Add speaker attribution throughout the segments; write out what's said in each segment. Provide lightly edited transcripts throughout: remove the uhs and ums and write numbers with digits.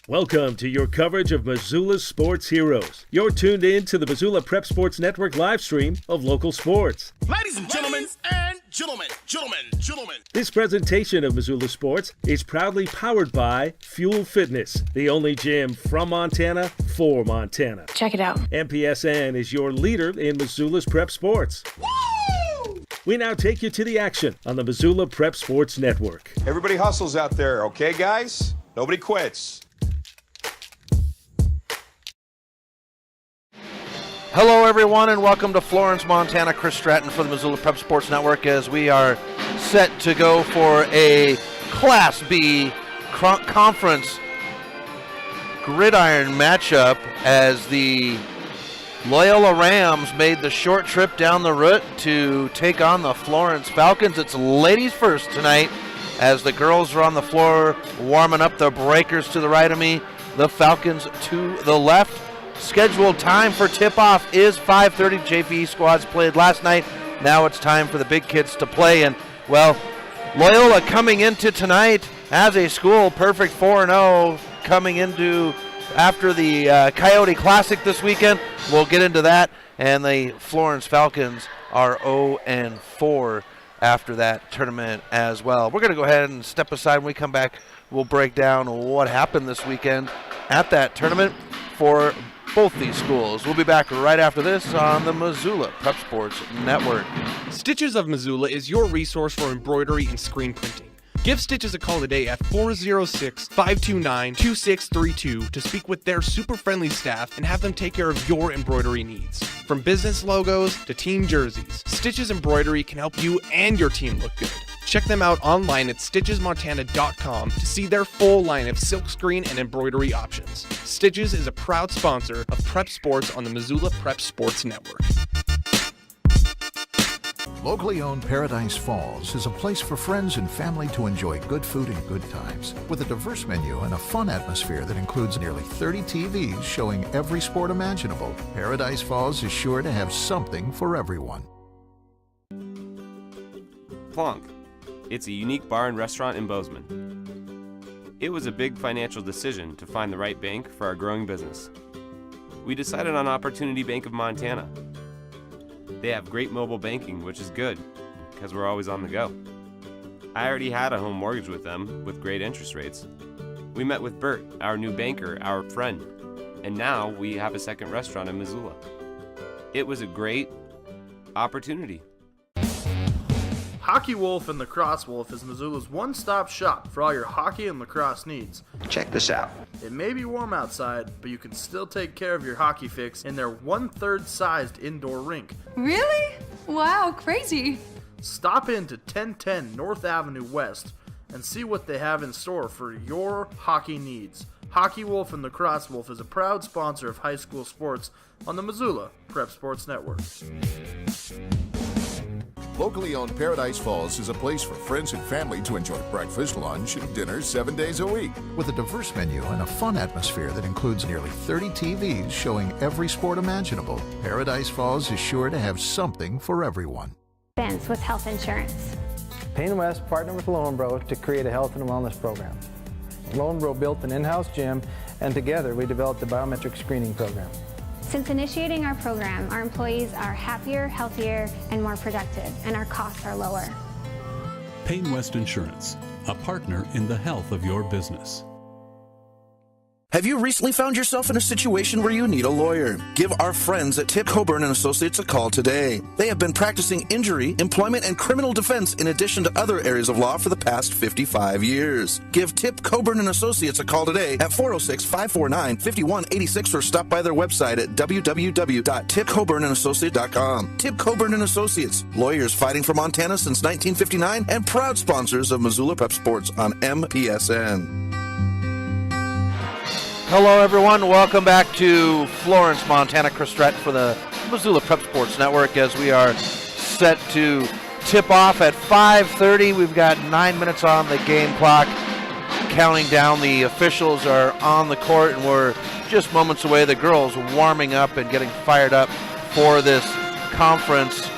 Speaker 1: Welcome to your coverage of Missoula's sports heroes. You're tuned in to the Missoula Prep Sports Network live stream of local sports.
Speaker 2: Ladies and gentlemen,
Speaker 1: This presentation of Missoula Sports is proudly powered by Fuel Fitness, the only gym from Montana for Montana.
Speaker 3: Check it out.
Speaker 1: MPSN is your leader in Missoula's prep sports.
Speaker 2: Woo!
Speaker 1: We now take you to the action on the Missoula Prep Sports Network.
Speaker 4: Everybody hustles out there, okay, guys? Nobody quits.
Speaker 5: Hello, everyone, and welcome to Florence, Montana. Chris Stratton for the Missoula Prep Sports Network as we are set to go for a Class B conference gridiron matchup as the Loyola Rams made the short trip down the route to take on the Florence Falcons. It's ladies first tonight as the girls are on the floor warming up. The Breakers to the right of me, the Falcons to the left. Scheduled time for tip-off is 5:30. JV squads played last night. Now it's time for the big kids to play. And, well, Loyola coming into tonight as a school, perfect 4-0, coming into after the Coyote Classic this weekend. We'll get into that. And the Florence Falcons are 0-4 after that tournament as well. We're going to go ahead and step aside. When we come back, we'll break down what happened this weekend at that tournament for both these schools. We'll be back right after this on the Missoula Prep Sports Network.
Speaker 6: Stitches of Missoula is your resource for embroidery and screen printing. Give Stitches a call today at 406-529-2632 to speak with their super friendly staff and have them take care of your embroidery needs. From business logos to team jerseys, Stitches Embroidery can help you and your team look good. Check them out online at stitchesmontana.com to see their full line of silkscreen and embroidery options. Stitches is a proud sponsor of Prep Sports on the Missoula Prep Sports Network.
Speaker 7: Locally owned Paradise Falls is a place for friends and family to enjoy good food and good times. With a diverse menu and a fun atmosphere that includes nearly 30 TVs showing every sport imaginable, Paradise Falls is sure to have something for everyone.
Speaker 8: Plonk. It's a unique bar and restaurant in Bozeman. It was a big financial decision to find the right bank for our growing business. We decided on Opportunity Bank of Montana. They have great mobile banking, which is good, because we're always on the go. I already had a home mortgage with them, with great interest rates. We met with Bert, our new banker, our friend, and now we have a second restaurant in Missoula. It was a great opportunity.
Speaker 9: Hockey Wolf and Lacrosse Wolf is Missoula's one-stop shop for all your hockey and lacrosse needs.
Speaker 10: Check this out.
Speaker 9: It may be warm outside, but you can still take care of your hockey fix in their 1/3 sized indoor rink.
Speaker 3: Really? Wow, crazy.
Speaker 9: Stop into 1010 North Avenue West and see what they have in store for your hockey needs. Hockey Wolf and Lacrosse Wolf is a proud sponsor of high school sports on the Missoula Prep Sports Network.
Speaker 11: Locally owned Paradise Falls is a place for friends and family to enjoy breakfast, lunch, and dinner 7 days a week.
Speaker 7: With a diverse menu and a fun atmosphere that includes nearly 30 TVs showing every sport imaginable, Paradise Falls is sure to have something for everyone.
Speaker 12: Ben's with health insurance.
Speaker 13: Payne West partnered with Lowenbro to create a health and wellness program. Lowenbro built an in-house gym, and together we developed a biometric screening program.
Speaker 12: Since initiating our program, our employees are happier, healthier, and more productive, and our costs are lower.
Speaker 14: Payne West Insurance, a partner in the health of your business.
Speaker 15: Have you recently found yourself in a situation where you need a lawyer? Give our friends at Tip Coburn & Associates a call today. They have been practicing injury, employment, and criminal defense in addition to other areas of law for the past 55 years. Give Tip Coburn & Associates a call today at 406-549-5186 or stop by their website at www.tipcoburnandassociates.com. Tip Coburn & Associates, lawyers fighting for Montana since 1959 and proud sponsors of Missoula Prep Sports on MPSN.
Speaker 5: Hello, everyone. Welcome back to Florence, Montana. Chris Stratton for the Missoula Prep Sports Network as we are set to tip off at 5:30. We've got 9 minutes on the game clock. Counting down, the officials are on the court, and we're just moments away. The girls warming up and getting fired up for this conference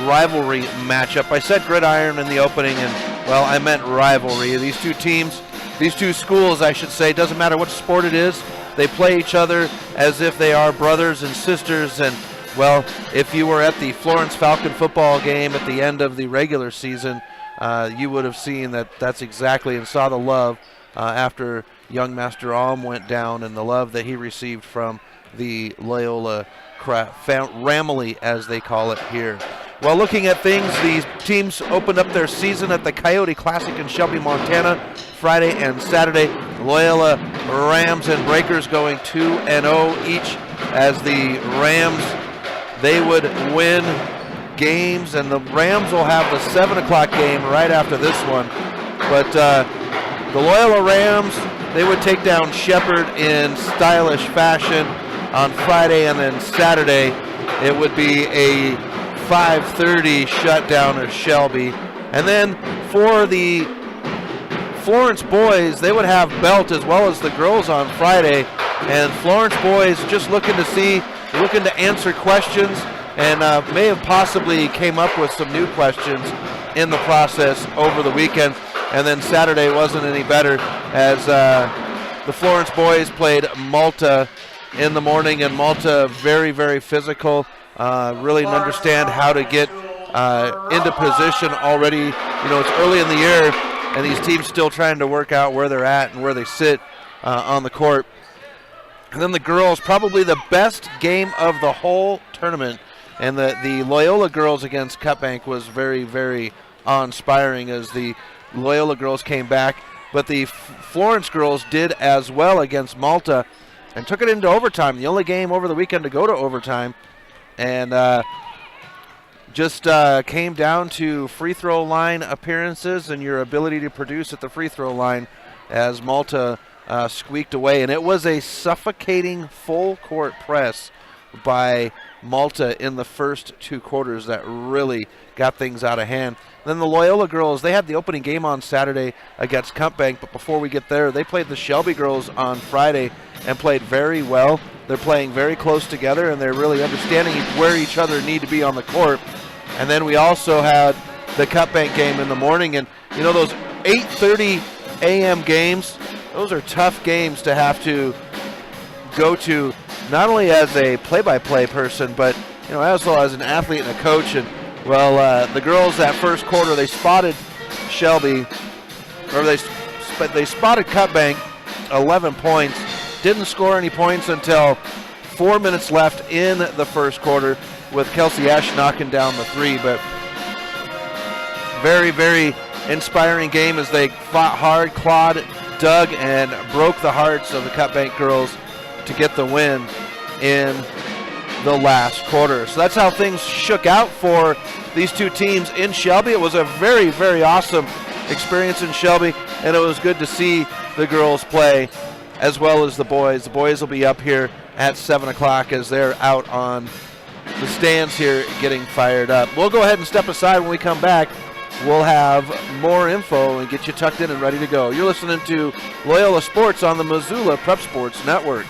Speaker 5: rivalry matchup. I said gridiron in the opening, and, well, I meant rivalry. These two teams these two schools, I should say, doesn't matter what sport it is, they play each other as if they are brothers and sisters. And, well, if you were at the Florence Falcon football game at the end of the regular season, you would have seen that that's exactly, and saw the love after young Master Alm went down, and the love that he received from the Loyola family, as they call it here. Well, looking at things, these teams opened up their season at the Coyote Classic in Shelby, Montana, Friday and Saturday. Loyola Rams and Breakers going 2-0 each, as the Rams, they would win games, and the Rams will have the 7 o'clock game right after this one. But the Loyola Rams, they would take down Shepherd in stylish fashion on Friday, and then Saturday it would be a 5:30 shutdown of Shelby. And then for the Florence boys, they would have belt as well as the girls on Friday, and Florence boys just looking to answer questions, and may have possibly came up with some new questions in the process over the weekend. And then Saturday wasn't any better, as the Florence boys played Malta in the morning, and Malta very, very physical, really understand how to get into position already. You know, it's early in the year, and these teams still trying to work out where they're at and where they sit on the court. And then the girls, probably the best game of the whole tournament, and the Loyola girls against Cutbank was very, very awe-inspiring, as the Loyola girls came back, but the Florence girls did as well against Malta and took it into overtime, the only game over the weekend to go to overtime, and just came down to free throw line appearances and your ability to produce at the free throw line, as Malta squeaked away. And it was a suffocating full court press by Malta in the first 2 quarters that really got things out of hand. Then the Loyola girls, they had the opening game on Saturday against Cutbank, but before we get there, they played the Shelby girls on Friday and played very well. They're playing very close together, and they're really understanding where each other need to be on the court. And then we also had the Cutbank game in the morning, and you know, those 8:30 a.m. games, those are tough games to have to go to, not only as a play-by-play person, but you know, as well as an athlete and a coach. And well, the girls that first quarter, they spotted Shelby, or they spotted Cutbank, 11 points. Didn't score any points until 4 minutes left in the first quarter, with Kelsey Ash knocking down the 3. But very, very inspiring game as they fought hard, clawed, dug, and broke the hearts of the Cutbank girls to get the win in the last quarter. So that's how things shook out for these two teams in Shelby. It was a very, very awesome experience in Shelby, and it was good to see the girls play as well as the boys. The boys will be up here at 7 o'clock as they're out on the stands here getting fired up. We'll go ahead and step aside. When we come back, we'll have more info and get you tucked in and ready to go. You're listening to Loyola Sports on the Missoula Prep Sports Network.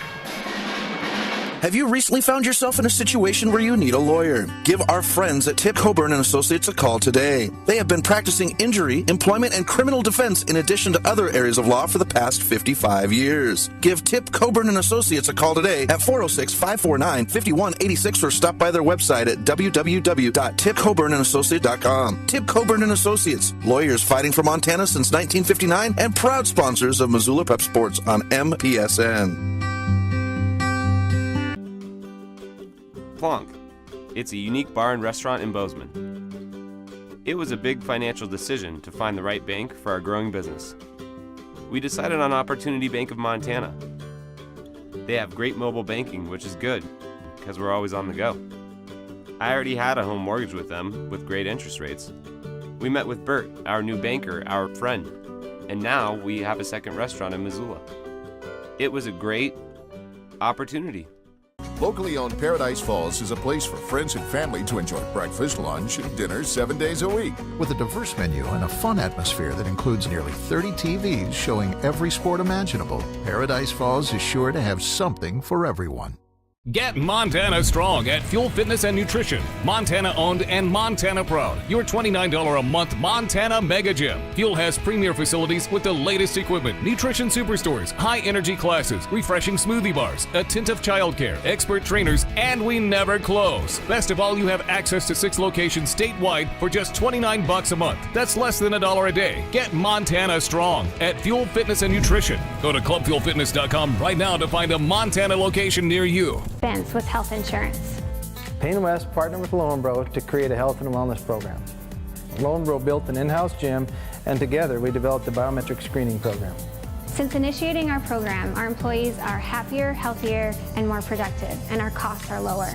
Speaker 15: Have you recently found yourself in a situation where you need a lawyer? Give our friends at Tip Coburn & Associates a call today. They have been practicing injury, employment, and criminal defense in addition to other areas of law for the past 55 years. Give Tip Coburn & Associates a call today at 406-549-5186 or stop by their website at www.tipcoburnandassociates.com. Tip Coburn & Associates, lawyers fighting for Montana since 1959 and proud sponsors of Missoula Prep Sports on MPSN.
Speaker 8: Plonk. It's a unique bar and restaurant in Bozeman. It was a big financial decision to find the right bank for our growing business. We decided on Opportunity Bank of Montana. They have great mobile banking, which is good, because we're always on the go. I already had a home mortgage with them, with great interest rates. We met with Bert, our new banker, our friend, and now we have a second restaurant in Missoula. It was a great opportunity.
Speaker 11: Locally owned Paradise Falls is a place for friends and family to enjoy breakfast, lunch, and dinner 7 days a week.
Speaker 7: With a diverse menu and a fun atmosphere that includes nearly 30 TVs showing every sport imaginable, Paradise Falls is sure to have something for everyone.
Speaker 10: Get Montana strong at Fuel Fitness and Nutrition. Montana owned and Montana proud. Your $29 a month Montana Mega Gym. Fuel has premier facilities with the latest equipment, nutrition superstores, high energy classes, refreshing smoothie bars, attentive childcare, expert trainers, and we never close. Best of all, you have access to 6 locations statewide for just $29 a month. That's less than $1 a day. Get Montana strong at Fuel Fitness and Nutrition. Go to clubfuelfitness.com right now to find a Montana location near you.
Speaker 12: Ben's with health insurance.
Speaker 13: Payne West partnered with Loyola to create a health and wellness program. Loyola built an in-house gym, and together we developed a biometric screening program.
Speaker 12: Since initiating our program, our employees are happier, healthier, and more productive, and our costs are lower.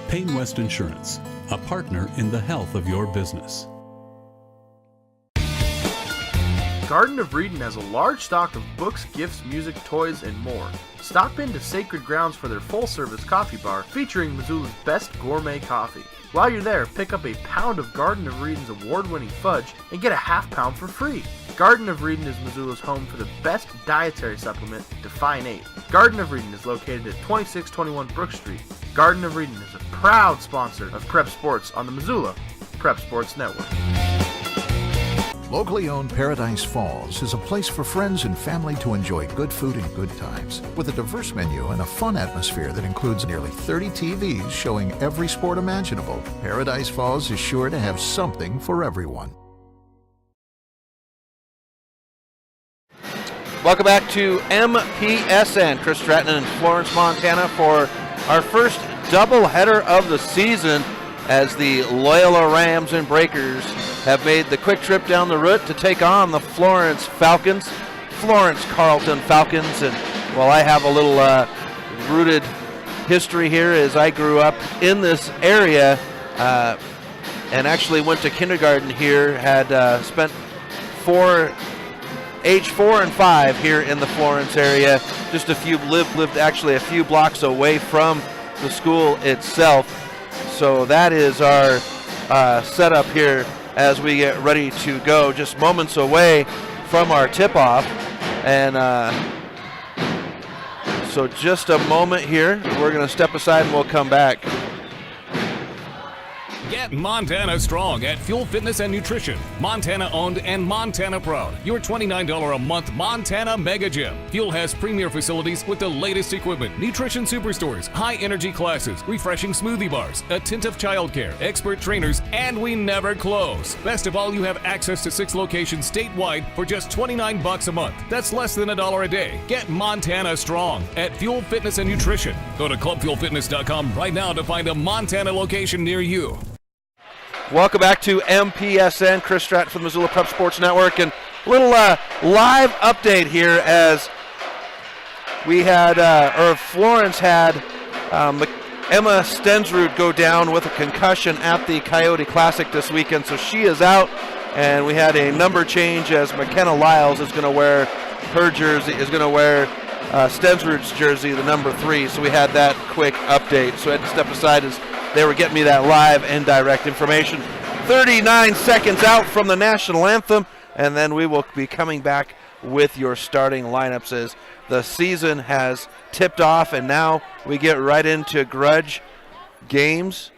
Speaker 14: Payne West Insurance, a partner in the health of your business.
Speaker 9: Garden of Reading has a large stock of books, gifts, music, toys, and more. Stop into Sacred Grounds for their full-service coffee bar featuring Missoula's best gourmet coffee. While you're there, pick up a pound of Garden of Reading's award-winning fudge and get a half pound for free. Garden of Reading is Missoula's home for the best dietary supplement, Define 8. Garden of Reading is located at 2621 Brook Street. Garden of Reading is a proud sponsor of Prep Sports on the Missoula Prep Sports Network.
Speaker 7: Locally owned Paradise Falls is a place for friends and family to enjoy good food and good times. With a diverse menu and a fun atmosphere that includes nearly 30 TVs showing every sport imaginable, Paradise Falls is sure to have something for everyone.
Speaker 5: Welcome back to MPSN. Chris Stratton in Florence, Montana for our first doubleheader of the season as the Loyola Rams and Breakers have made the quick trip down the route to take on the Florence Falcons, Florence Carlton Falcons. And while I have a little rooted history here as I grew up in this area and actually went to kindergarten here, had spent age 4 and 5 here in the Florence area, just lived actually a few blocks away from the school itself. So that is our setup here as we get ready to go, just moments away from our tip-off. And so just a moment here, we're going to step aside and we'll come back.
Speaker 10: Get Montana strong at Fuel Fitness and Nutrition. Montana owned and Montana proud. Your $29 a month Montana Mega Gym. Fuel has premier facilities with the latest equipment, nutrition superstores, high energy classes, refreshing smoothie bars, attentive childcare, expert trainers, and we never close. Best of all, you have access to 6 locations statewide for just $29 a month. That's less than $1 a day. Get Montana strong at Fuel Fitness and Nutrition. Go to clubfuelfitness.com right now to find a Montana location near you.
Speaker 5: Welcome back to MPSN. Chris Stratton from the Missoula Prep Sports Network, and a little live update here as we had, Florence had Emma Stensrud go down with a concussion at the Coyote Classic this weekend, so she is out, and we had a number change as McKenna Lyles is going to wear her jersey, Stensrud's jersey, the number 3, so we had that quick update. So I had to step aside as they were getting me that live and direct information. 39 seconds out from the national anthem, and then we will be coming back with your starting lineups as the season has tipped off, and now we get right into grudge games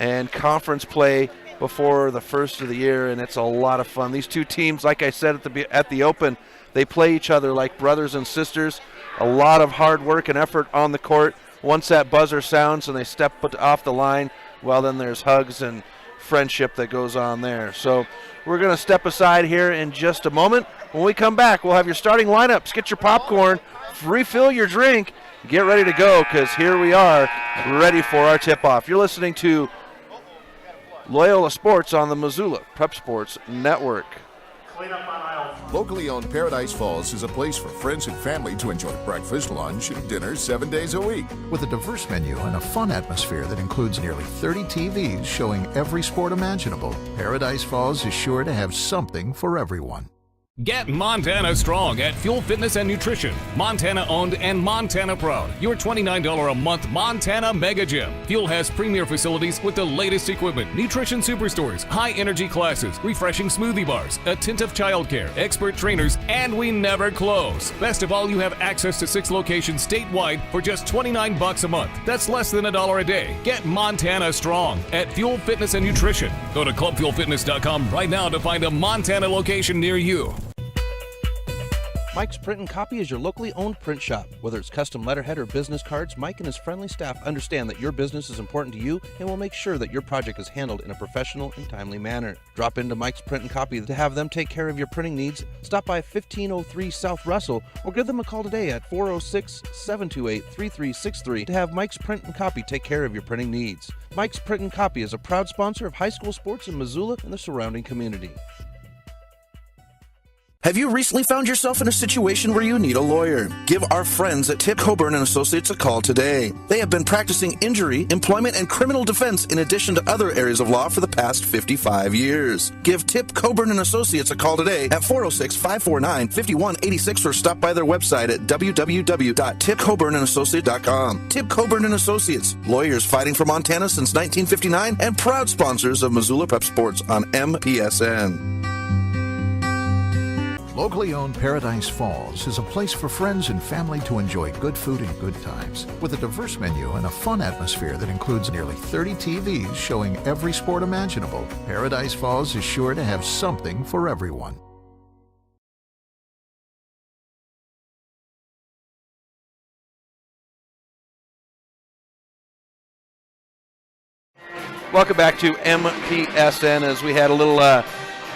Speaker 5: and conference play before the first of the year, and it's a lot of fun. These two teams, like I said at the open, they play each other like brothers and sisters. A lot of hard work and effort on the court. Once that buzzer sounds and they step off the line, well, then there's hugs and friendship that goes on there. So we're going to step aside here in just a moment. When we come back, we'll have your starting lineups. Get your popcorn, refill your drink, get ready to go, because here we are ready for our tip-off. You're listening to Loyola Sports on the Missoula Prep Sports Network.
Speaker 11: Locally owned Paradise Falls is a place for friends and family to enjoy breakfast, lunch, and dinner 7 days a week.
Speaker 7: With a diverse menu and a fun atmosphere that includes nearly 30 TVs showing every sport imaginable, Paradise Falls is sure to have something for everyone.
Speaker 10: Get Montana strong at Fuel Fitness and Nutrition. Montana owned and Montana proud. Your $29 a month Montana Mega Gym. Fuel has premier facilities with the latest equipment, nutrition superstores, high energy classes, refreshing smoothie bars, attentive childcare, expert trainers, and we never close. Best of all, you have access to 6 locations statewide for just $29 a month. That's less than $1 a day. Get Montana strong at Fuel Fitness and Nutrition. Go to clubfuelfitness.com right now to find a Montana location near you.
Speaker 5: Mike's Print and Copy is your locally owned print shop. Whether it's custom letterhead or business cards, Mike and his friendly staff understand that your business is important to you and will make sure that your project is handled in a professional and timely manner. Drop into Mike's Print and Copy to have them take care of your printing needs. Stop by 1503 South Russell or give them a call today at 406-728-3363 to have Mike's Print and Copy take care of your printing needs. Mike's Print and Copy is a proud sponsor of high school sports in Missoula and the surrounding community.
Speaker 15: Have you recently found yourself in a situation where you need a lawyer? Give our friends at Tip Coburn and Associates a call today. They have been practicing injury, employment, and criminal defense in addition to other areas of law for the past 55 years. Give Tip Coburn and Associates a call today at 406-549-5186 or stop by their website at www.tipcoburnandassociates.com. Tip Coburn and Associates, lawyers fighting for Montana since 1959 and proud sponsors of Missoula Prep Sports on MPSN.
Speaker 7: Locally owned Paradise Falls is a place for friends and family to enjoy good food and good times, with a diverse menu and a fun atmosphere that includes nearly 30 TVs showing every sport imaginable. Paradise Falls is sure to have something for everyone.
Speaker 5: Welcome back to MPSN as we had a little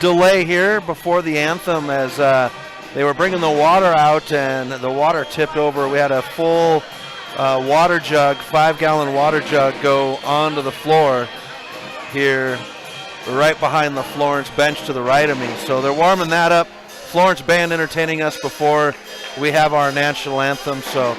Speaker 5: delay here before the anthem as they were bringing the water out and the water tipped over. We had a full water jug, 5-gallon water jug go onto the floor here right behind the Florence bench to the right of me. So they're warming that up. Florence band entertaining us before we have our national anthem. So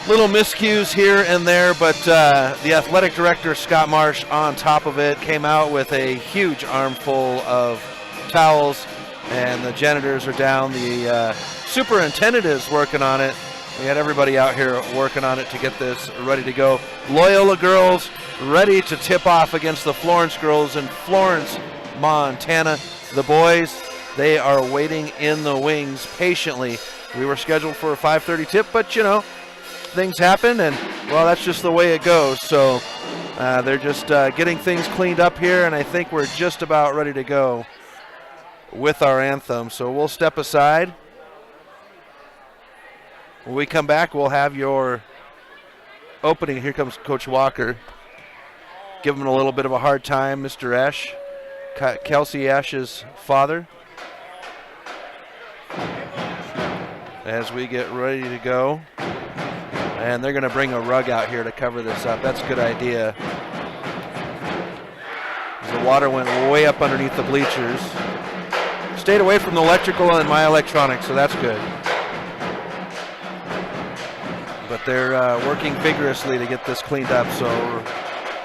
Speaker 5: little miscues here and there, but the athletic director, Scott Marsh, on top of it, came out with a huge armful of towels, and the janitors are down. The superintendent is working on it. We had everybody out here working on it to get this ready to go. Loyola girls ready to tip off against the Florence girls in Florence, Montana. The boys, they are waiting in the wings patiently. We were scheduled for a 5:30 tip, but you know, things happen, and well, that's just the way it goes. So they're just getting things cleaned up here, and I think we're just about ready to go with our anthem. So we'll step aside. When we come back, we'll have your opening. Here comes Coach Walker. Give him a little bit of a hard time, Mr. Esch, Kelsey Esch's father. As we get ready to go. And they're going to bring a rug out here to cover this up. That's a good idea. The water went way up underneath the bleachers. Stayed away from the electrical and my electronics, so that's good. But they're working vigorously to get this cleaned up. So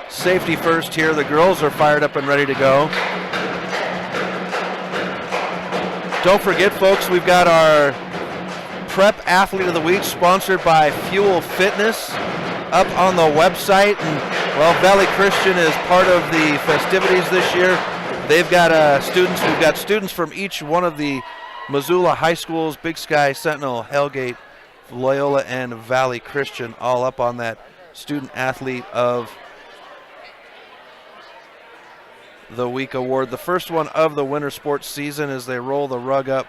Speaker 5: safety first here. The girls are fired up and ready to go. Don't forget, folks, we've got our Prep Athlete of the Week, sponsored by Fuel Fitness, up on the website. And well, Valley Christian is part of the festivities this year. They've got students. We've got students from each one of the Missoula high schools: Big Sky, Sentinel, Hellgate, Loyola, and Valley Christian, all up on that Student Athlete of the Week award. The first one of the winter sports season as they roll the rug up.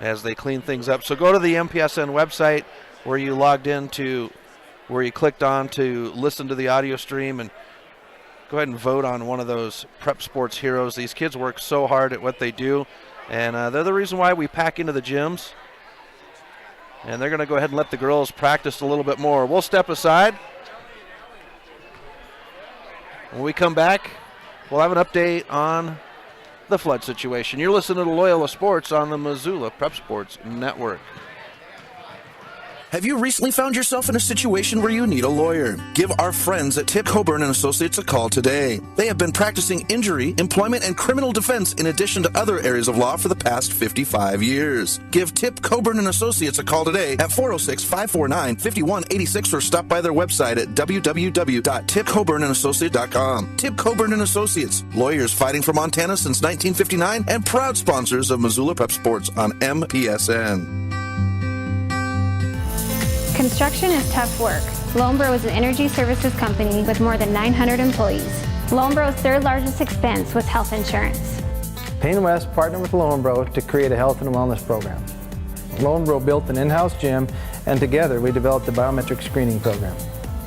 Speaker 5: As they clean things up. So go to the MPSN website where you logged into, where you clicked on to listen to the audio stream, and go ahead and vote on one of those prep sports heroes. These kids work so hard at what they do, and they're the reason why we pack into the gyms. And they're going to go ahead and let the girls practice a little bit more. We'll step aside. When we come back, we'll have an update on the flood situation. You're listening to Loyola Sports on the Missoula Prep Sports Network.
Speaker 15: Have you recently found yourself in a situation where you need a lawyer? Give our friends at Tip Coburn & Associates a call today. They have been practicing injury, employment, and criminal defense in addition to other areas of law for the past 55 years. Give Tip Coburn & Associates a call today at 406-549-5186 or stop by their website at www.tipcoburnandassociates.com. Tip Coburn & Associates, lawyers fighting for Montana since 1959 and proud sponsors of Missoula Prep Sports on MPSN.
Speaker 12: Construction is tough work. Loanbro is an energy services company with more than 900 employees. Loanbro's third largest expense was health insurance.
Speaker 13: Payne West partnered with Loanbro to create a health and wellness program. Loanbro built an in-house gym, and together we developed a biometric screening program.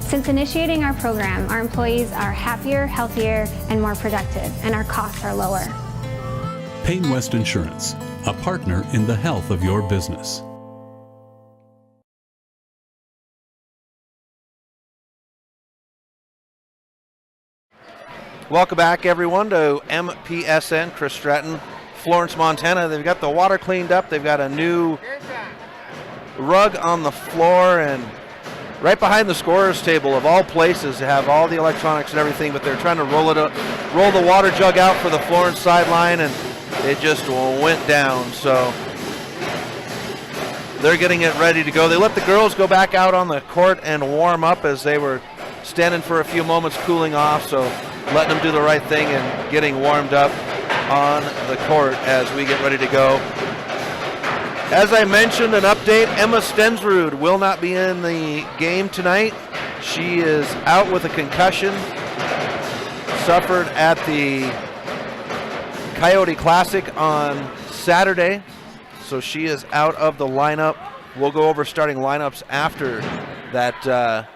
Speaker 12: Since initiating our program, our employees are happier, healthier, and more productive, and our costs are lower.
Speaker 14: Payne West Insurance, a partner in the health of your business.
Speaker 5: Welcome back, everyone, to MPSN. Chris Stratton, Florence, Montana. They've got the water cleaned up. They've got a new rug on the floor, and right behind the scorer's table, of all places, they have all the electronics and everything, but they're trying to roll the water jug out for the Florence sideline, and it just went down. So they're getting it ready to go. They let the girls go back out on the court and warm up as they were standing for a few moments cooling off, so letting them do the right thing and getting warmed up on the court as we get ready to go. As I mentioned, an update, Emma Stensrud will not be in the game tonight. She is out with a concussion, suffered at the Coyote Classic on Saturday, so she is out of the lineup. We'll go over starting lineups after that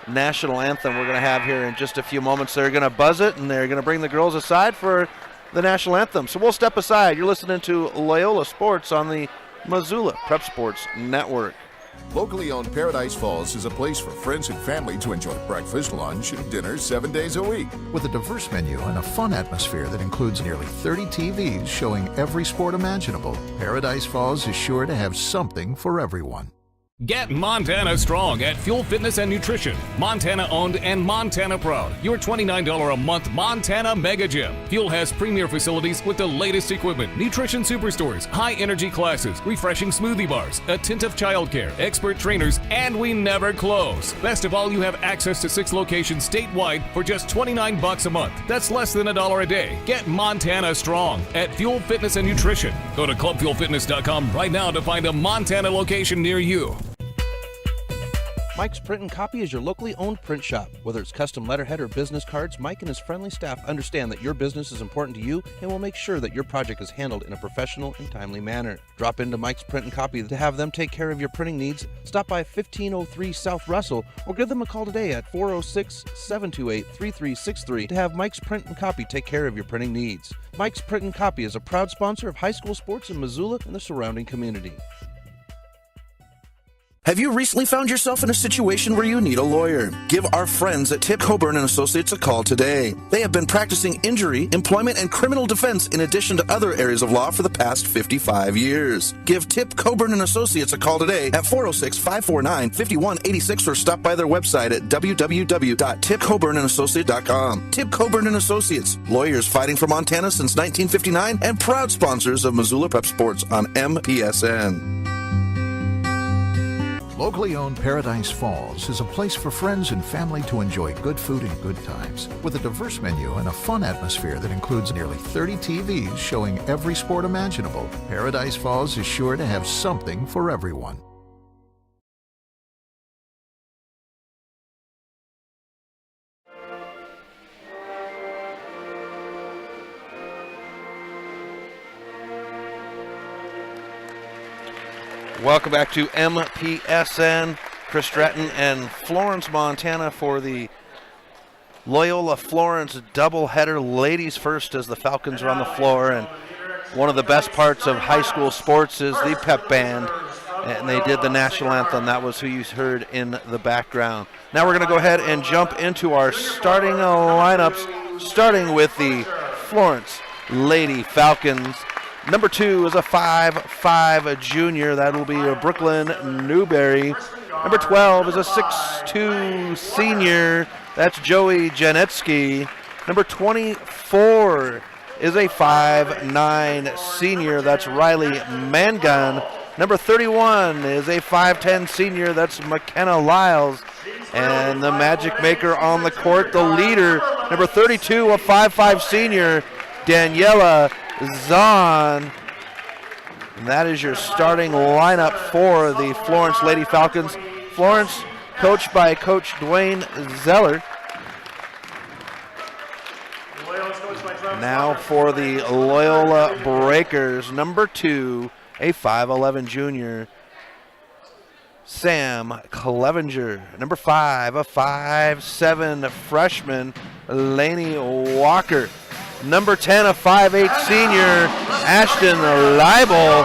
Speaker 5: national anthem we're going to have here in just a few moments. They're going to buzz it, and they're going to bring the girls aside for the national anthem. So we'll step aside. You're listening to Loyola Sports on the Missoula Prep Sports Network.
Speaker 11: Locally owned Paradise Falls is a place for friends and family to enjoy breakfast, lunch, and dinner 7 days a week.
Speaker 7: With a diverse menu and a fun atmosphere that includes nearly 30 TVs showing every sport imaginable, Paradise Falls is sure to have something for everyone.
Speaker 10: Get Montana strong at Fuel Fitness and Nutrition. Montana owned and Montana proud. Your $29 a month Montana Mega Gym. Fuel has premier facilities with the latest equipment, nutrition superstores, high energy classes, refreshing smoothie bars, attentive childcare, expert trainers, and we never close. Best of all, you have access to 6 locations statewide for just $29 a month. That's less than $1 a day. Get Montana strong at Fuel Fitness and Nutrition. Go to clubfuelfitness.com right now to find a Montana location near you.
Speaker 16: Mike's Print and Copy is your locally owned print shop. Whether it's custom letterhead or business cards, Mike and his friendly staff understand that your business is important to you and will make sure that your project is handled in a professional and timely manner. Drop into Mike's Print and Copy to have them take care of your printing needs. Stop by 1503 South Russell or give them a call today at 406-728-3363 to have Mike's Print and Copy take care of your printing needs. Mike's Print and Copy is a proud sponsor of high school sports in Missoula and the surrounding community.
Speaker 15: Have you recently found yourself in a situation where you need a lawyer? Give our friends at Tip Coburn & Associates a call today. They have been practicing injury, employment, and criminal defense in addition to other areas of law for the past 55 years. Give Tip Coburn & Associates a call today at 406-549-5186 or stop by their website at www.tipcoburnandassociates.com. Tip Coburn & Associates, lawyers fighting for Montana since 1959 and proud sponsors of Missoula Prep Sports on MPSN.
Speaker 7: Locally owned Paradise Falls is a place for friends and family to enjoy good food and good times. With a diverse menu and a fun atmosphere that includes nearly 30 TVs showing every sport imaginable, Paradise Falls is sure to have something for everyone.
Speaker 5: Welcome back to MPSN. Chris Stratton and Florence, Montana for the Loyola Florence doubleheader. Ladies first as the Falcons are on the floor. And one of the best parts of high school sports is the pep band. And they did the national anthem. That was who you heard in the background. Now we're going to go ahead and jump into our starting lineups, starting with the Florence Lady Falcons.
Speaker 16: Number 2 is a 5'5" junior. That will be a Brooklyn Newberry. Number 12 is a 6'2" senior. That's Joey Janetsky. Number 24 is a 5'9" senior. That's Riley Mangun. Number 31 is a 5'10" senior. That's McKenna Lyles. And the magic maker on the court, the leader, number 32, a 5'5" senior, Daniela Zahn. And that is your starting lineup for the Florence Lady Falcons. Florence coached by Coach Dwayne Zeller. Now for the Loyola Breakers, number 2, a 5'11" junior, Sam Clevenger. Number 5, a 5'7" freshman, Lainey Walker. Number 10, a 5'8" senior, Ashton Leibel.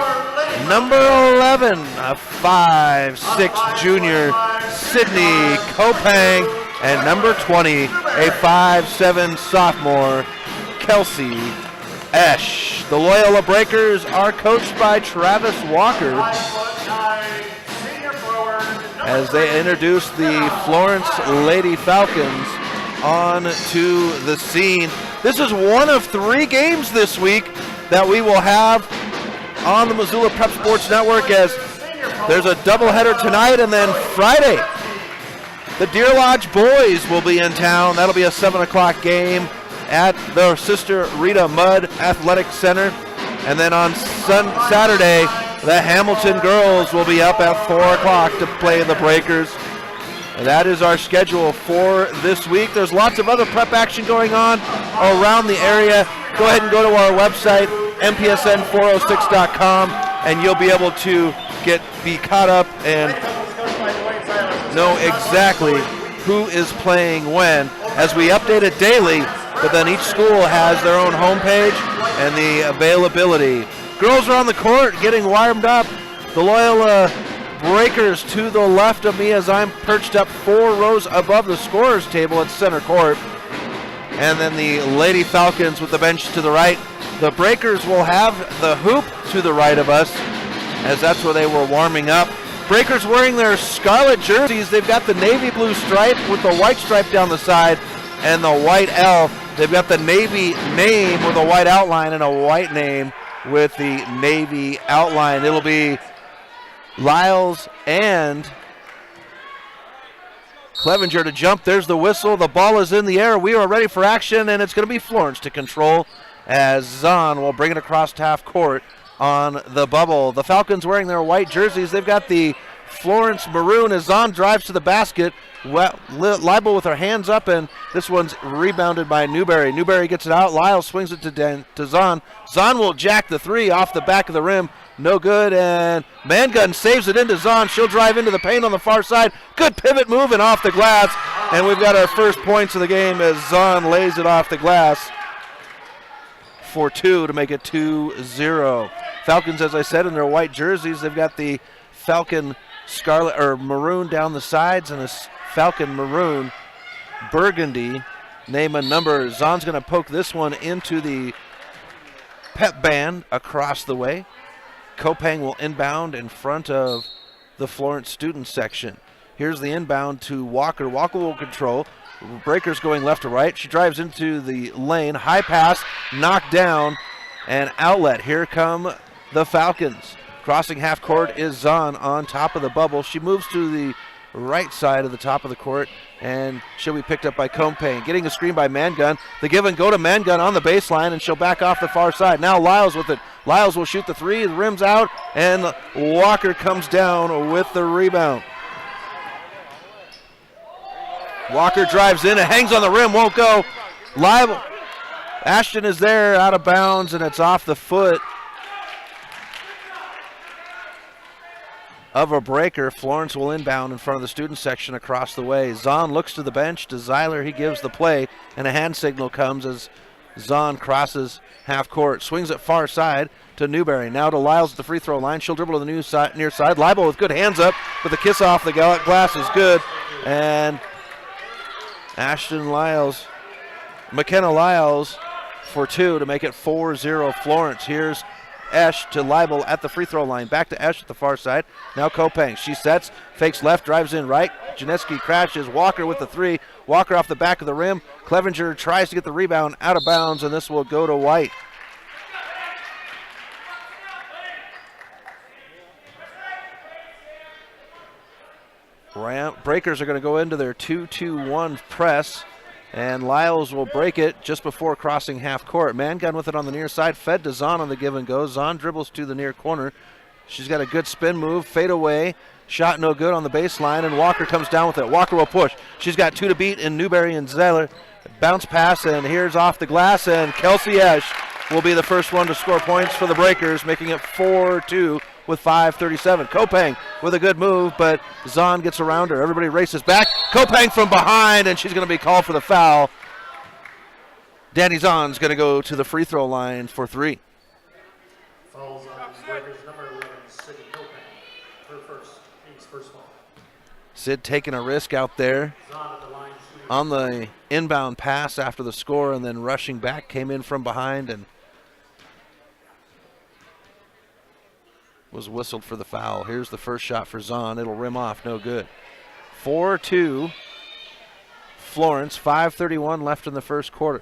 Speaker 16: Number 11, a 5'6" junior, Sydney Kopang. And number 20, a 5'7" sophomore, Kelsey Esch. The Loyola Breakers are coached by Travis Walker as they introduce the Florence Lady Falcons onto the scene. This is one of 3 games this week that we will have on the Missoula Prep Sports Network, as there's a doubleheader tonight, and then Friday the Deer Lodge boys will be in town. That'll be a 7 o'clock game at the Sister Rita Mudd Athletic Center. And then on Saturday, the Hamilton girls will be up at 4 o'clock to play the Breakers. And that is our schedule for this week. There's lots of other prep action going on around the area. Go ahead and go to our website, MPSN406.com, and you'll be able to be caught up and know exactly who is playing when, as we update it daily, but then each school has their own homepage and the availability. Girls are on the court getting warmed up. The Loyola Breakers to the left of me as I'm perched up 4 rows above the scorer's table at center court. And then the Lady Falcons with the bench to the right. The Breakers will have the hoop to the right of us, as that's where they were warming up. Breakers wearing their scarlet jerseys. They've got the navy blue stripe with the white stripe down the side and the white L. They've got the Navy name with a white outline and a white name with the Navy outline. It'll be Lyles and Clevenger to jump. There's the whistle. The ball is in the air. We are ready for action, and it's going to be Florence to control as Zahn will bring it across half court on the bubble. The Falcons wearing their white jerseys. They've got the Florence maroon as Zahn drives to the basket. Leibel with her hands up, and this one's rebounded by Newberry. Newberry gets it out. Lyle swings it to Zahn. Zahn will jack the 3 off the back of the rim. No good, and Mangun saves it into Zahn. She'll drive into the paint on the far side. Good pivot move and off the glass, and we've got our first points of the game as Zahn lays it off the glass for 2 to make it 2-0. Falcons, as I said, in their white jerseys. They've got the Falcon scarlet or maroon down the sides and a Falcon maroon burgundy name and number. Zahn's going to poke this one into the pep band across the way. Kopang will inbound in front of the Florence student section. Here's the inbound to Walker. Walker will control. Breakers going left to right. She drives into the lane. High pass, knocked down, and outlet. Here come the Falcons. Crossing half court is Zahn on top of the bubble. She moves to the right side of the top of the court, and she'll be picked up by Kopang. Getting a screen by Mangun. The give and go to Mangun on the baseline, and she'll back off the far side. Now Lyles with it. Lyles will shoot the 3. The rim's out, and Walker comes down with the rebound. Walker drives in. It hangs on the rim. Won't go. Leibel. Ashton is there, out of bounds, and it's off the foot of a Breaker. Florence will inbound in front of the student section across the way. Zahn looks to the bench. To Zeiler, he gives the play, and a hand signal comes as Zahn crosses half court. Swings it far side to Newberry. Now to Lyles at the free throw line. She'll dribble to the near side. Leibel with good hands up, but the kiss off the glass is good. And Ashton Lyles, McKenna Lyles for 2 to make it 4-0 Florence. Here's
Speaker 5: Esch to Leibel at the free throw line. Back to Esch at the far side. Now Kopang. She sets, fakes left, drives in right. Janetsky crashes. Walker with the three. Walker off the back of the rim. Clevenger tries to get the rebound out of bounds, and this will go to White. Breakers are going to go into their 2-2-1 press, and Lyles will break it just before crossing half court. Mangun with it on the near side, fed to Zahn on the give and go. Zahn dribbles to the near corner. She's got a good spin move, fade away, shot no good on the baseline, and Walker comes down with it. Walker will push. She's got two to beat in Newberry and Zeller. Bounce pass, and here's off the glass, and Kelsey Esch will be the first one to score points for the Breakers, making it 4-2 with 5:37. Kopang with a good move, but Zahn gets around her. Everybody races back. Kopang from behind, and she's going to be called for the foul. Danny Zahn's going to go to the free throw line for three.
Speaker 17: Fouls on Breakers number 11, Sid Kopang. Her first foul.
Speaker 5: Sid taking a risk out there on the inbound pass after the score, and then rushing back, came in from behind and was whistled for the foul. Here's the first shot for Zahn. It'll rim off, no good. 4-2 Florence, 5:31 left in the first quarter.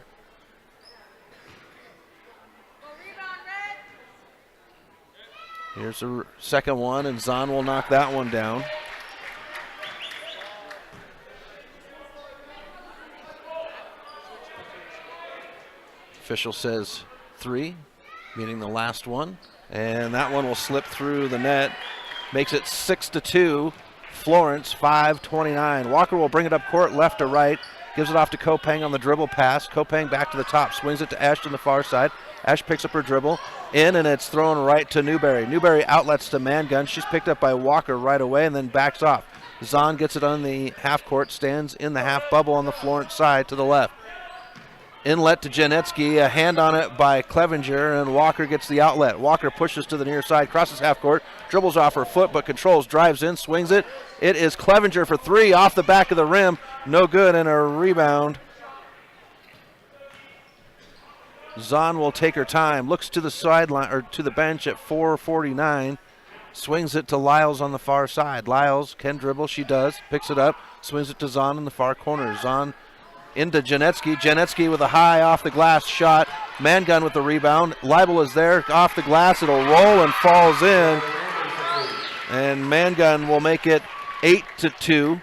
Speaker 5: Here's the second one, and Zahn will knock that one down. Official says 3, meaning the last one. And that one will slip through the net. Makes it 6-2. Florence, 5:29. Walker will bring it up court left to right. Gives it off to Kopang on the dribble pass. Kopang back to the top. Swings it to Ash on the far side. Ash picks up her dribble. In, and it's thrown right to Newberry. Newberry outlets to Mangun. She's picked up by Walker right away and then backs off. Zahn gets it on the half court. Stands in the half bubble on the Florence side to the left. Inlet to Janetsky, a hand on it by Clevenger, and Walker gets the outlet. Walker pushes to the near side, crosses half court, dribbles off her foot, but controls, drives in, swings it. It is Clevenger for 3 off the back of the rim. No good, and a rebound. Zahn will take her time, looks to the sideline, or to the bench at 4:49. Swings it to Lyles on the far side. Lyles can dribble, she does, picks it up, swings it to Zahn in the far corner. Zahn into Janetsky. Janetsky with a high off the glass shot. Mangun with the rebound. Leibel is there off the glass. It'll roll and falls in. And Mangun will make it 8-2.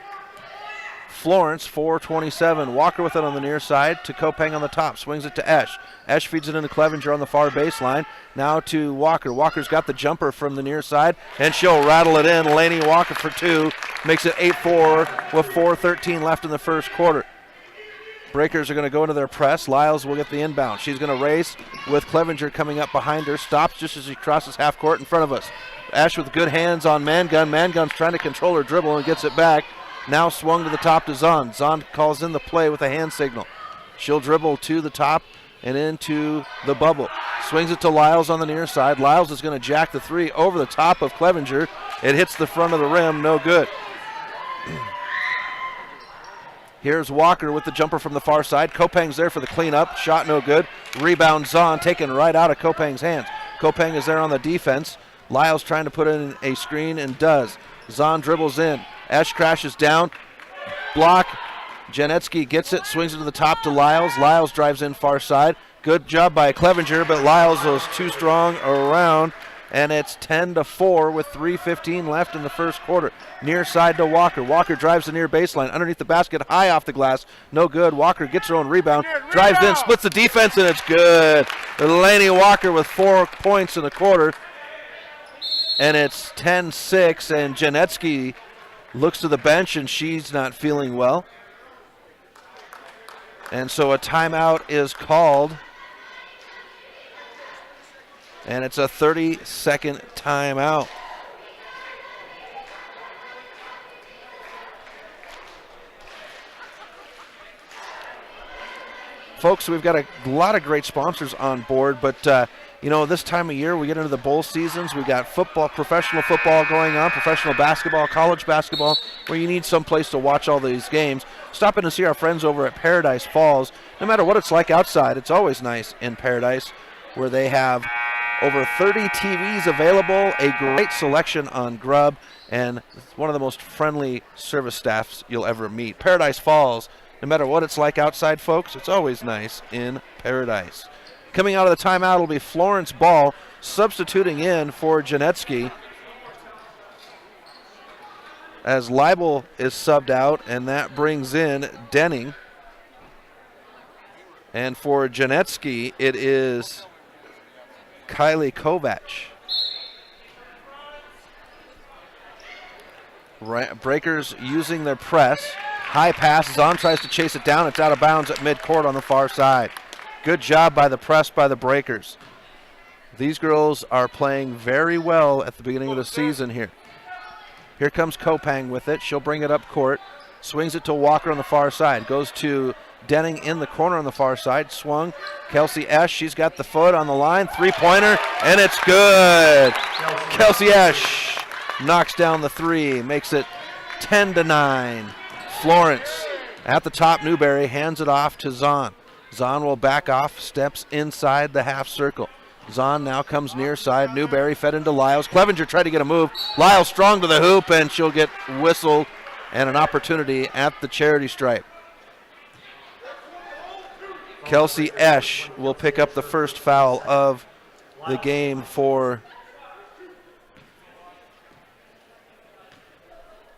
Speaker 5: Florence, 4:27. Walker with it on the near side to Kopang on the top. Swings it to Esch. Esch feeds it into Clevenger on the far baseline. Now to Walker. Walker's got the jumper from the near side, and she'll rattle it in. Laney Walker for 2. Makes it 8-4 with 4:13 left in the first quarter. Breakers are going to go into their press. Lyles will get the inbound. She's going to race with Clevenger coming up behind her. Stops just as she crosses half court in front of us. Ash with good hands on Mangun. Mangun's trying to control her dribble and gets it back. Now swung to the top to Zahn. Zahn calls in the play with a hand signal. She'll dribble to the top and into the bubble. Swings it to Lyles on the near side. Lyles is going to jack the 3 over the top of Clevenger. It hits the front of the rim. No good. Here's Walker with the jumper from the far side. Kopang's there for the cleanup. Shot no good. Rebound Zahn taken right out of Kopang's hands. Kopang is there on the defense. Lyles trying to put in a screen and does. Zahn dribbles in. Esch crashes down. Block. Janetsky gets it. Swings it to the top to Lyles. Lyles drives in far side. Good job by Clevenger, but Lyles was too strong around. And it's 10-4 with 3:15 left in the first quarter. Near side to Walker. Walker drives the near baseline. Underneath the basket, high off the glass. No good. Walker gets her own rebound. Drives in, splits the defense, and it's good. Laney Walker with 4 points in the quarter. And it's 10-6, and Janetsky looks to the bench, and she's not feeling well. And so a timeout is called. And it's a 30-second timeout. Folks, we've got a lot of great sponsors on board, but you know, this time of year we get into the bowl seasons. We've got football, professional football going on, professional basketball, college basketball, where you need some place to watch all these games. Stop in and see our friends over at Paradise Falls. No matter what it's like outside, it's always nice in Paradise, where they have
Speaker 16: Over 30 TVs available, a great selection on grub, and one of the most friendly service staffs you'll ever meet. Paradise Falls, no matter what it's like outside, folks, it's always nice in Paradise. Coming out of the timeout will be Florence Ball, substituting in for Janetsky, as Leibel is subbed out, and that brings in Denning. And for Janetsky, it is Kylie Kovac. Breakers using their press. High pass. Zahn tries to chase it down. It's out of bounds at midcourt on the far side. Good job by the press by the Breakers. These girls are playing very well at the beginning of the season here. Here comes Kopang with it. She'll bring it up court. Swings it to Walker on the far side. Goes to Denning in the corner on the far side. Swung. Kelsey Esch, she's got the foot on the line. Three-pointer, and it's good. Kelsey Esch knocks down the three. Makes it 10-9. Florence at the top. Newberry hands it off to Zahn. Zahn will back off, steps inside the half circle. Zahn now comes near side. Newberry fed into Lyles. Clevenger tried to get a move. Lyles strong to the hoop, and she'll get whistled and an opportunity at the charity stripe. Kelsey Esch will pick up the first foul of the game for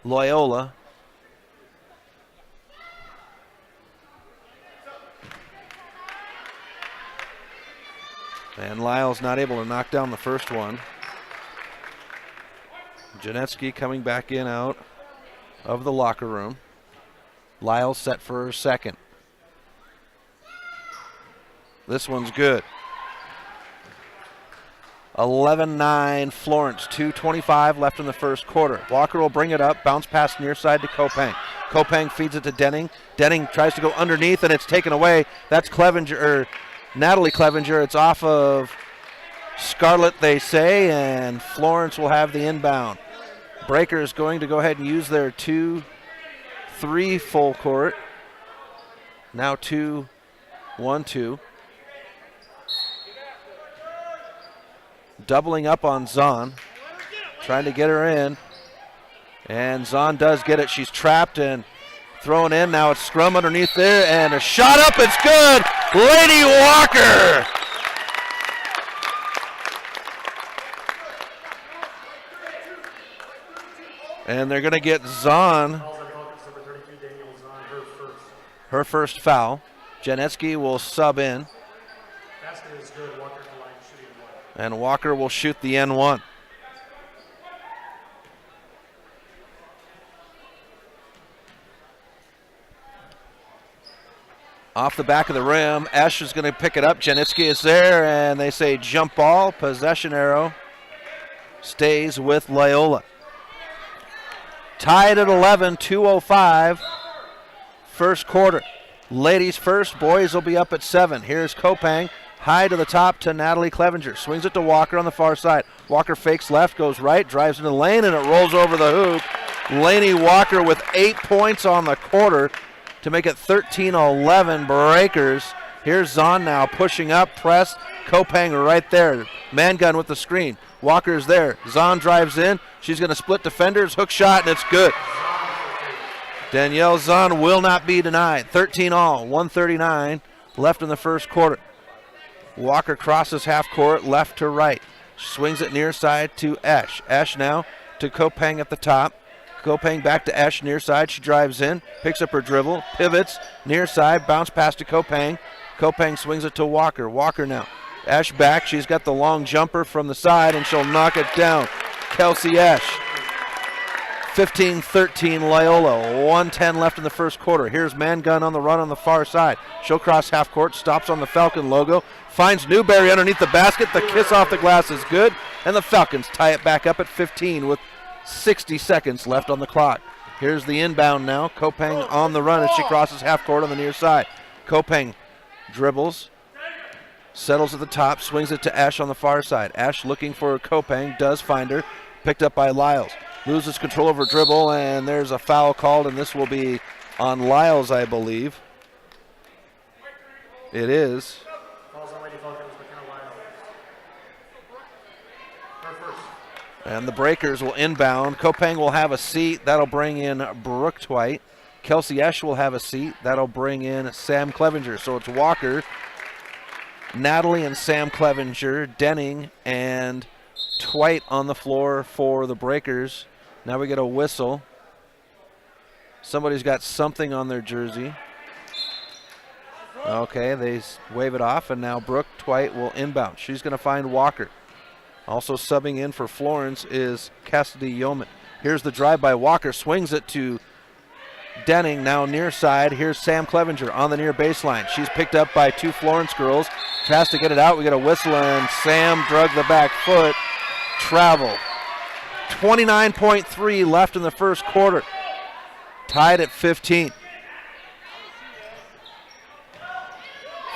Speaker 16: Loyola. And Lyles not able to knock down the first one. Janetsky coming back in out of the locker room. Lyles set for her second. This one's good. 11-9 Florence, 2:25 left in the first quarter. Walker will bring it up, bounce pass near side to Kopang. Kopang feeds it to Denning. Denning tries to go underneath, and it's taken away. That's Natalie Clevenger. It's off of Scarlett, they say, and Florence will have the inbound. Breakers going to go ahead and use their 2-3 full court. Now 2-1-2. Doubling up on Zahn. Trying to get her in. And Zahn does get it. She's trapped and thrown in. Now it's scrum underneath there, and a shot up. It's good. Lady Walker. And they're going to get Zahn her first foul. Janetsky will sub in. And Walker will shoot the N1. Off the back of the rim, Esch is going to pick it up. Janitsky is there, and they say jump ball. Possession arrow stays with Loyola. Tied at 11, 2:05. First quarter. Ladies first, boys will be up at 7. Here's Kopang. High to the top to Natalie Clevenger. Swings it to Walker on the far side. Walker fakes left, goes right, drives into the lane, and it rolls over the hoop. Lainey Walker with 8 points on the quarter to make it 13-11 Breakers. Here's Zahn now pushing up, press. Kopang right there. Man gun with the screen. Walker's there. Zahn drives in. She's going to split defenders. Hook shot, and it's good. Danielle Zahn will not be denied. 13-all, 1:39 left in the first quarter. Walker crosses half court, left to right. Swings it near side to Esch. Esch now to Kopang at the top. Kopang back to Esch near side. She drives in, picks up her dribble, pivots near side, bounce pass to Kopang. Kopang swings it to Walker. Walker now. Esch back. She's got the long jumper from the side, and she'll knock it down. Kelsey Esch. 15-13 Loyola. 1:10 left in the first quarter. Here's Man Gun on the run on the far side. She'll cross half court, stops on the Falcon logo, finds Newberry underneath the basket. The kiss off the glass is good, and the Falcons tie it back up at 15 with 60 seconds left on the clock. Here's the inbound now. Kopang on the run as she crosses half court on the near side. Kopang dribbles, settles at the top, swings it to Esch on the far side. Esch looking for Kopang, does find her, picked up by Lyles. Loses control of her dribble, and there's a foul called, and this will be on Lyles, I believe. It is. And the Breakers will inbound. Kopang will have a seat. That'll bring in Brooke Twite. Kelsey Esch will have a seat. That'll bring in Sam Clevenger. So it's Walker, Natalie and Sam Clevenger, Denning and Twite on the floor for the Breakers. Now we get a whistle. Somebody's got something on their jersey. Okay, they wave it off, and now Brooke Twite will inbound. She's going to find Walker. Also subbing in for Florence is Cassidy Yeoman. Here's the drive by Walker, swings it to Denning, now near side. Here's Sam Clevenger on the near baseline. She's picked up by two Florence girls. Tries to get it out. We get a whistle, and Sam drug the back foot. Travel. 29.3 left in the first quarter. Tied at 15.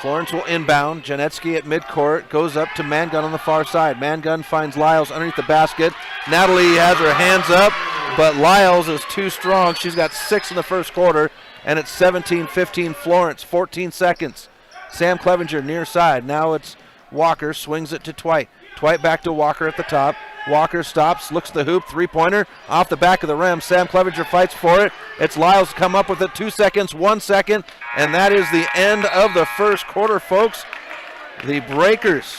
Speaker 16: Florence will inbound. Janetsky at midcourt. Goes up to Mangun on the far side. Mangun finds Lyles underneath the basket. Natalie has her hands up, but Lyles is too strong. She's got 6 in the first quarter, and it's 17-15 Florence. 14 seconds. Sam Clevenger near side. Now it's Walker. Swings it to Twite. Twite back to Walker at the top. Walker stops, looks at the hoop, three-pointer off the back of the rim. Sam Clevenger fights for it. It's Lyles come up with it. 2 seconds, 1 second, and that is the end of the first quarter, folks. The Breakers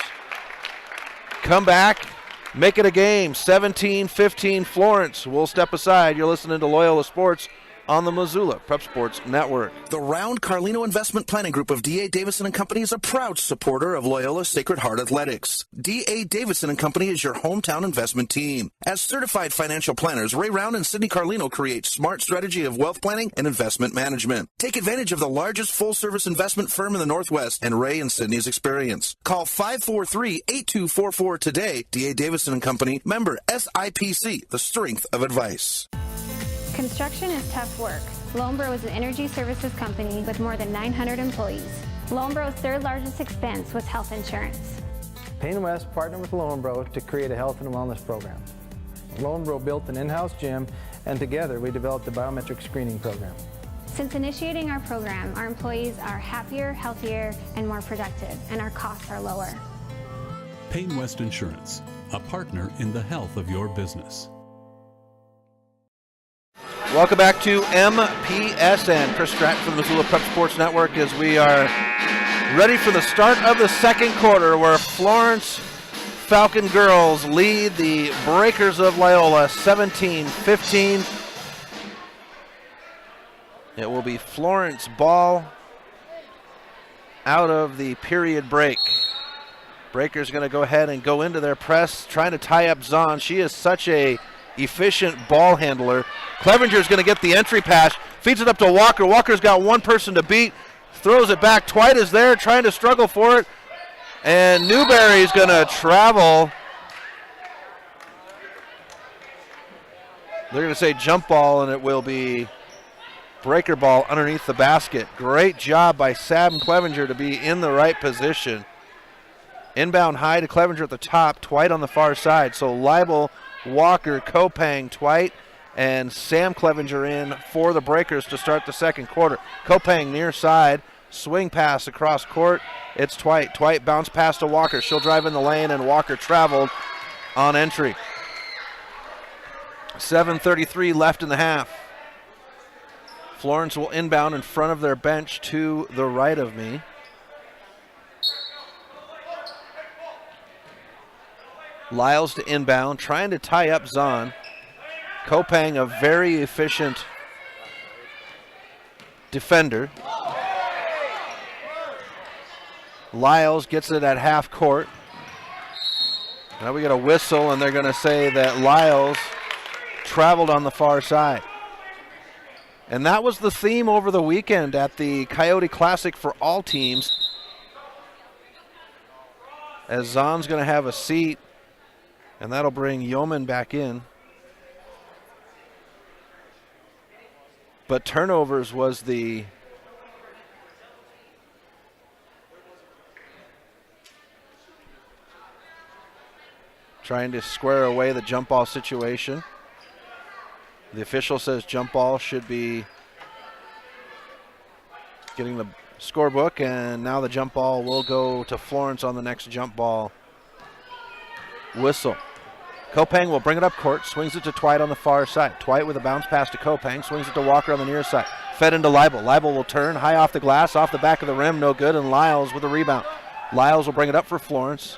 Speaker 16: come back, make it a game. 17-15 Florence. We'll step aside. You're listening to Loyola Sports on the Missoula Prep Sports Network.
Speaker 15: The Round Carlino Investment Planning Group of D.A. Davison & Company is a proud supporter of Loyola Sacred Heart Athletics. D.A. Davison & Company is your hometown investment team. As certified financial planners, Ray Round and Sidney Carlino create smart strategy of wealth planning and investment management. Take advantage of the largest full-service investment firm in the Northwest and Ray and Sidney's experience. Call 543-8244 today. D.A. Davison & Company, member SIPC, the strength of advice.
Speaker 12: Construction is tough work. Lonebro is an energy services company with more than 900 employees. Lonebro's third largest expense was health insurance.
Speaker 13: Payne West partnered with Lonebro to create a health and wellness program. Lonebro built an in-house gym, and together we developed a biometric screening program.
Speaker 12: Since initiating our program, our employees are happier, healthier, and more productive, and our costs are lower.
Speaker 14: Payne West Insurance, a partner in the health of your business.
Speaker 16: Welcome back to MPSN. Chris Stratton from the Missoula Prep Sports Network as we are ready for the start of the second quarter where Florence Falcon girls lead the Breakers of Loyola 17-15. It will be Florence ball out of the period break. Breakers going to go ahead and go into their press, trying to tie up Zahn. She is such a efficient ball handler. Clevenger's going to get the entry pass, feeds it up to Walker. Walker's got one person to beat, throws it back. Twite is there trying to struggle for it, and Newberry's going to travel. They're going to say jump ball, and it will be Breaker ball underneath the basket. Great job by Sam Clevenger to be in the right position. Inbound high to Clevenger at the top, Twite on the far side. So Leibel, Walker, Kopang, Twite, and Sam Clevenger in for the Breakers to start the second quarter. Kopang near side, swing pass across court. It's Twite. Twite bounce pass to Walker. She'll drive in the lane, and Walker traveled on entry. 7:33 left in the half. Florence will inbound in front of their bench to the right of me. Lyles to inbound, trying to tie up Zahn. Kopang, a very efficient defender. Lyles gets it at half court. Now we get a whistle, and they're going to say that Lyles traveled on the far side. And that was the theme over the weekend at the Coyote Classic for all teams. As Zahn's going to have a seat, and that'll bring Yeoman back in. But turnovers was the trying to square away the jump ball situation. The official says jump ball should be getting the scorebook, and now the jump ball will go to Florence on the next jump ball whistle. Kopang will bring it up court, swings it to Twite on the far side. Twite with a bounce pass to Kopang, swings it to Walker on the near side. Fed into Leibel. Leibel will turn, high off the glass, off the back of the rim, no good, and Lyles with a rebound. Lyles will bring it up for Florence.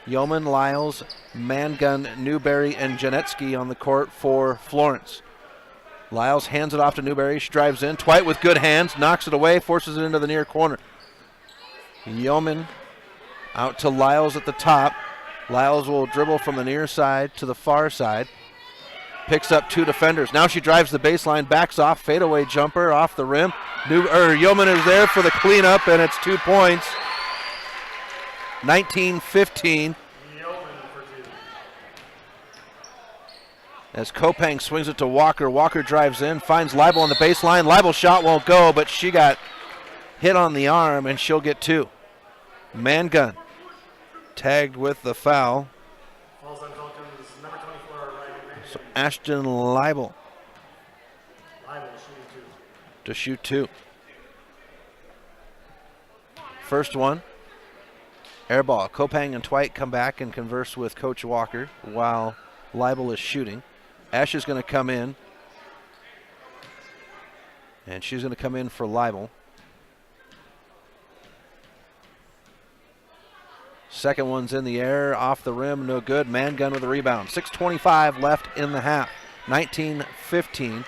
Speaker 16: Yeoman, Lyles, Mangun, Newberry, and Janetsky on the court for Florence. Lyles hands it off to Newberry. She drives in. Twite with good hands, knocks it away, forces it into the near corner. Yeoman out to Lyles at the top. Lyles will dribble from the near side to the far side. Picks up 2 defenders. Now she drives the baseline, backs off, fadeaway jumper off the rim. Yeoman is there for the cleanup, and it's 2 points. 19-15. As Kopang swings it to Walker. Walker drives in, finds Leibel on the baseline. Leibel's shot won't go, but she got hit on the arm, and she'll get 2. Mangun tagged with the foul. So Ashton Leibel to shoot 2. First one. Air ball. Kopang and Twite come back and converse with Coach Walker while Leibel is shooting. Ash is going to come in. And she's going to come in for Leibel. Second one's in the air, off the rim, no good. Mangun with a rebound. 6:25 left in the half. 19-15.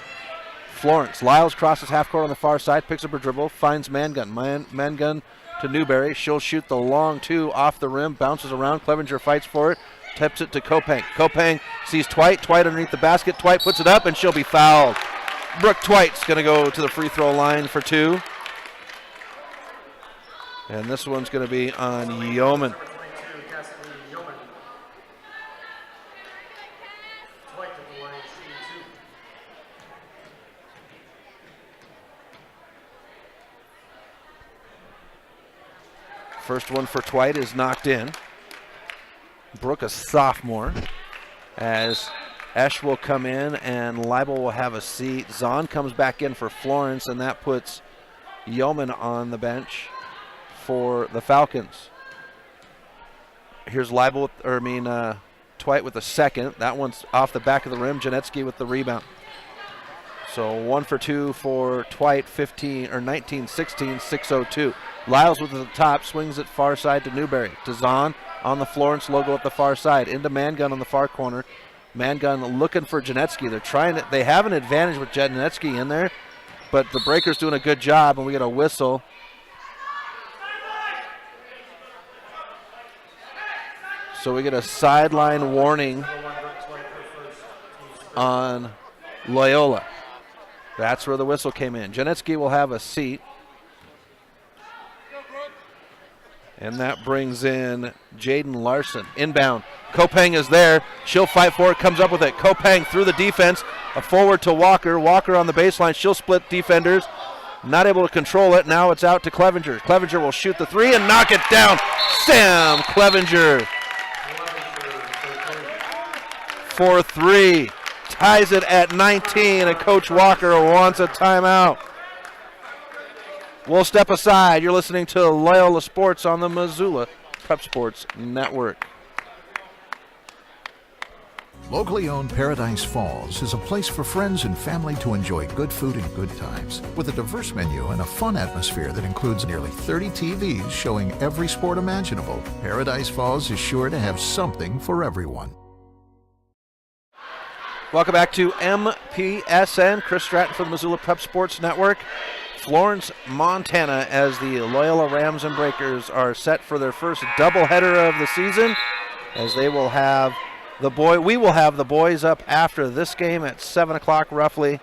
Speaker 16: Florence. Lyles crosses half court on the far side, picks up her dribble, finds Mangun. Mangun to Newberry. She'll shoot the long 2 off the rim, bounces around. Clevenger fights for it, tips it to Kopang. Kopang sees Twite. Twite underneath the basket. Twite puts it up, and she'll be fouled. Brooke Twite's going to go to the free throw line for 2. And this one's going to be on Yeoman. First one for Twite is knocked in. Brooke, a sophomore, as Esch will come in and Leibel will have a seat. Zahn comes back in for Florence, and that puts Yeoman on the bench for the Falcons. Here's Twite with the second. That one's off the back of the rim. Janetsky with the rebound. So 1 for 2 for Twite, 19-16, 6:02. Lyles with the top, swings it far side to Newberry. To Zahn on the Florence logo at the far side. Into Mangun on the far corner. Mangun looking for Janetsky. They have an advantage with Janetsky in there, but the breaker's doing a good job, and we get a whistle. So we get a sideline warning on Loyola. That's where the whistle came in. Janetsky will have a seat. And that brings in Jaden Larson. Inbound. Kopang is there. She'll fight for it. Comes up with it. Kopang through the defense. A forward to Walker. Walker on the baseline. She'll split defenders. Not able to control it. Now it's out to Clevenger. Clevenger will shoot the 3 and knock it down. Sam Clevenger. 4-3. Ties it at 19, and Coach Walker wants a timeout. We'll step aside. You're listening to Loyola Sports on the Missoula Prep Sports Network.
Speaker 7: Locally owned Paradise Falls is a place for friends and family to enjoy good food and good times. With a diverse menu and a fun atmosphere that includes nearly 30 TVs showing every sport imaginable, Paradise Falls is sure to have something for everyone.
Speaker 16: Welcome back to MPSN. Chris Stratton for the Missoula Prep Sports Network. Florence, Montana, as the Loyola Rams and Breakers are set for their first doubleheader of the season, as we will have the boys up after this game at 7 o'clock roughly,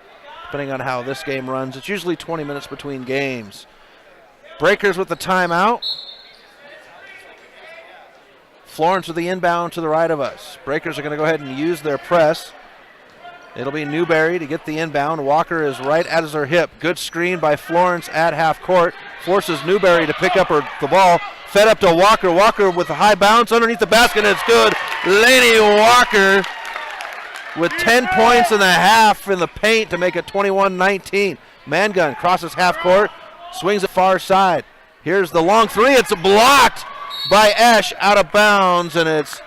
Speaker 16: depending on how this game runs. It's usually 20 minutes between games. Breakers with the timeout. Florence with the inbound to the right of us. Breakers are going to go ahead and use their press. It'll be Newberry to get the inbound. Walker is right at her hip. Good screen by Florence at half court. Forces Newberry to pick up the ball. Fed up to Walker. Walker with a high bounce underneath the basket. It's good. Laney Walker with 10 points in the half in the paint to make it 21-19. Mangun crosses half court. Swings it far side. Here's the long 3. It's blocked by Esch out of bounds, and it's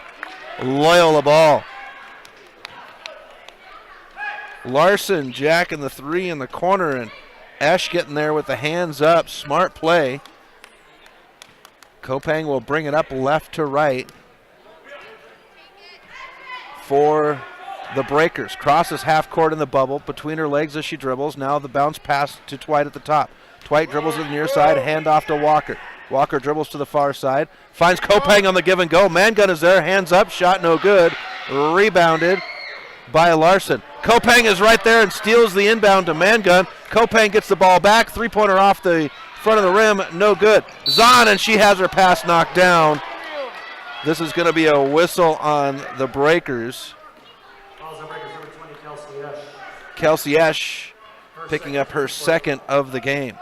Speaker 16: Loyola ball.
Speaker 5: Larson jacking the three in the corner, and Esch getting there with the hands up. Smart play. Kopang will bring it up left to right for the Breakers. Crosses half court in the bubble, between her legs as she dribbles. Now the bounce pass to Twite at the top. Twite dribbles to the near side, hand off to Walker. Walker dribbles to the far side, finds Kopang on the give and go. Mangun is there, hands up, shot no good. Rebounded by Larson. Kopang is right there and steals the inbound to Mangun. Kopang gets the ball back, three-pointer off the front of the rim, no good. Zahn, and she has her pass knocked down. This is going to be a whistle on the Breakers. Kelsey Esch picking up her second of the game.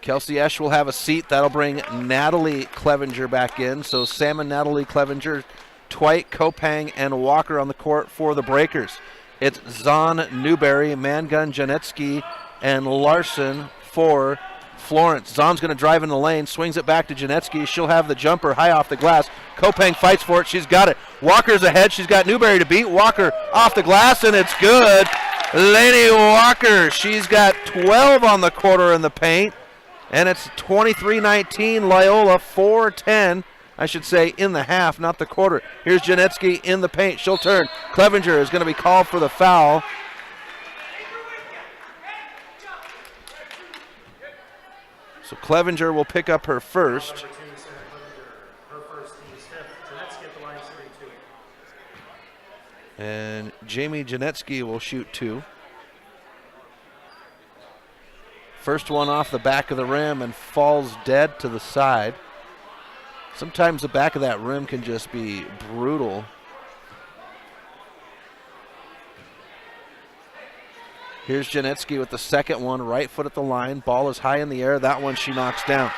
Speaker 5: Kelsey Esch will have a seat. That'll bring Natalie Clevenger back in. So Sam and Natalie Clevenger, Twite, Kopang, and Walker on the court for the Breakers. It's Zahn, Newberry, Mangun, Janetsky, and Larson for Florence. Zahn's going to drive in the lane, swings it back to Janetsky. She'll have the jumper high off the glass. Kopang fights for it. She's got it. Walker's ahead. She's got Newberry to beat. Walker off the glass, and it's good. Lainey Walker, she's got 12 on the quarter in the paint. And it's 23-19, Loyola, 4-10, I should say, in the half, not the quarter. Here's Janetsky in the paint. She'll turn. Clevenger is going to be called for the foul. So Clevenger will pick up her first. And Jamie Janetsky will shoot two. First one off the back of the rim and falls dead to the side. Sometimes the back of that rim can just be brutal. Here's Janetsky with the second one, right foot at the line. Ball is high in the air. That one she knocks down.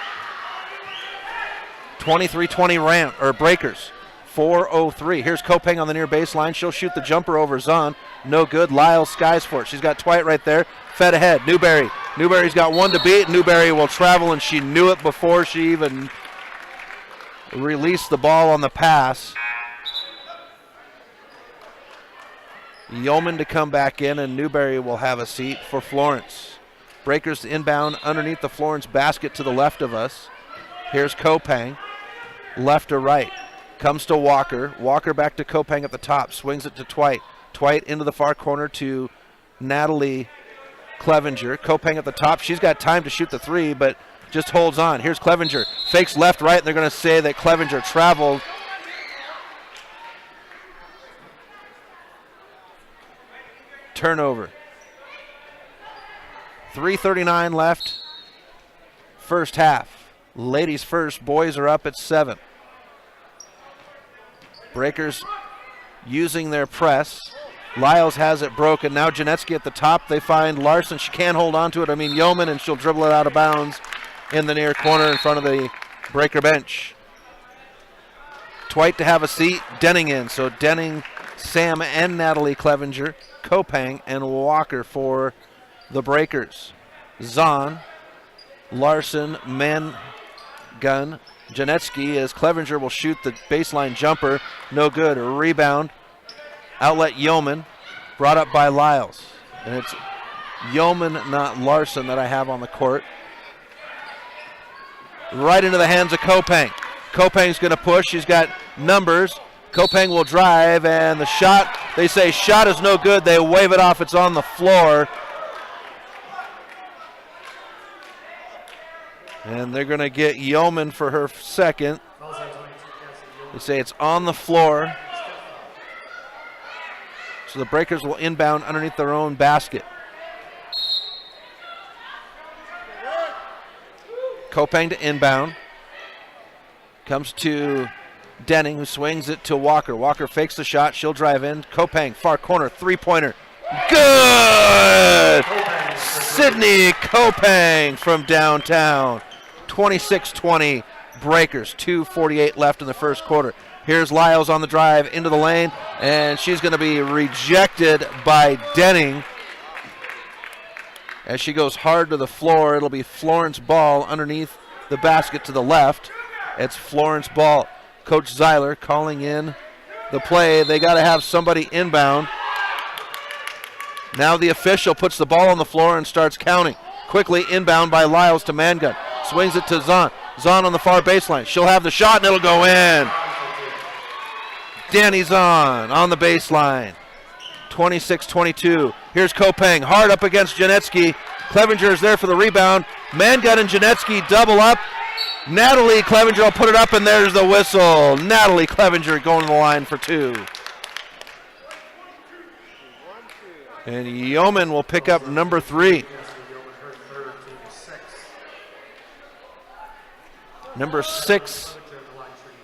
Speaker 5: 23-20 Breakers. 4:03. Here's Kopang on the near baseline. She'll shoot the jumper over Zahn. No good. Lyle skies for it. She's got Twite right there. Fed ahead. Newberry. Newberry's got one to beat. Newberry will travel, and she knew it before she even released the ball on the pass. Yeoman to come back in, and Newberry will have a seat for Florence. Breakers inbound underneath the Florence basket to the left of us. Here's Kopang. Left to right. Comes to Walker. Walker back to Kopang at the top. Swings it to Twite. Twite into the far corner to Natalie Clevenger. Kopang at the top. She's got time to shoot the three, but just holds on. Here's Clevenger. Fakes left, right, and they're going to say that Clevenger traveled. Turnover. 3:39 left. First half. Ladies first. Boys are up at 7. Breakers using their press. Lyles has it broken. Now Janetsky at the top. They find Larson. She can't hold on to it. Yeoman, and she'll dribble it out of bounds in the near corner in front of the Breaker bench. Twite to have a seat. Denning in. So Denning, Sam, and Natalie Clevenger, Kopang, and Walker for the Breakers. Zahn, Larson, Mangun, Janetsky as Clevenger will shoot the baseline jumper. No good. A rebound. Outlet Yeoman. Brought up by Lyles. And it's Yeoman, not Larson, that I have on the court. Right into the hands of Kopang. Kopang's going to push. She's got numbers. Kopang will drive, and the shot, they say shot is no good. They wave it off. It's on the floor. And they're going to get Yeoman for her second. They say it's on the floor. So the Breakers will inbound underneath their own basket. Kopang to inbound. Comes to Denning, who swings it to Walker. Walker fakes the shot. She'll drive in. Kopang, far corner, three-pointer. Good! Sydney Kopang from downtown. 26-20 Breakers. 2:48 left in the first quarter. Here's Lyles on the drive into the lane, and she's going to be rejected by Denning. As she goes hard to the floor, it'll be Florence ball underneath the basket to the left. It's Florence ball. Coach Zeiler calling in the play. They got to have somebody inbound. Now the official puts the ball on the floor and starts counting. Quickly inbound by Lyles to Mangun. Swings it to Zahn. Zahn on the far baseline. She'll have the shot and it'll go in. Danny Zahn on the baseline. 26-22. Here's Kopang hard up against Janetsky. Clevenger is there for the rebound. Mangun and Janetsky double up. Natalie Clevenger will put it up, and there's the whistle. Natalie Clevenger going to the line for 2. And Yeoman will pick up number 3. Number 6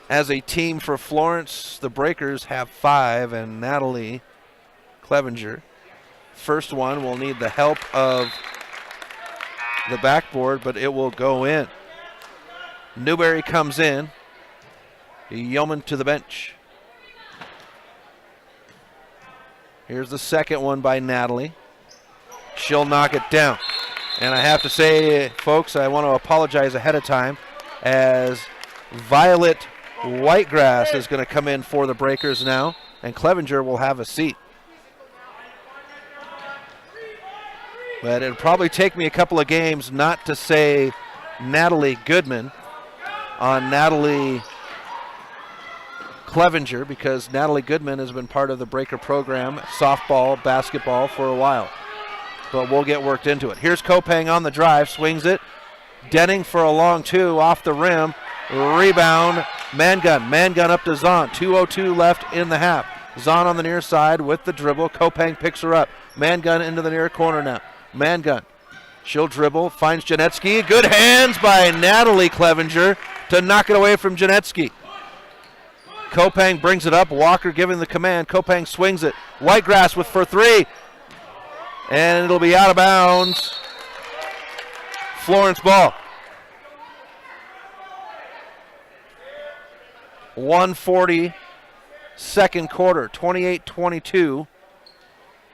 Speaker 5: as a team for Florence. The Breakers have 5, and Natalie Clevenger. First one will need the help of the backboard, but it will go in. Newberry comes in. Yeoman to the bench. Here's the second one by Natalie. She'll knock it down. And I have to say, folks, I want to apologize ahead of time as Violet Whitegrass is going to come in for the Breakers now, and Clevenger will have a seat. But it'll probably take me a couple of games not to say Natalie Goodman on Natalie Clevenger, because Natalie Goodman has been part of the Breaker program, softball, basketball, for a while. But we'll get worked into it. Here's Kopang on the drive, swings it. Denning for a long 2 off the rim. Rebound, Mangun. Mangun up to Zahn. 2:02 left in the half. Zahn on the near side with the dribble. Kopang picks her up. Mangun into the near corner now. Mangun. She'll dribble, finds Janetsky. Good hands by Natalie Clevenger to knock it away from Janetsky. Kopang brings it up. Walker giving the command. Kopang swings it. Whitegrass with for 3. And it'll be out of bounds. Florence ball. 1:40 second quarter. 28-22.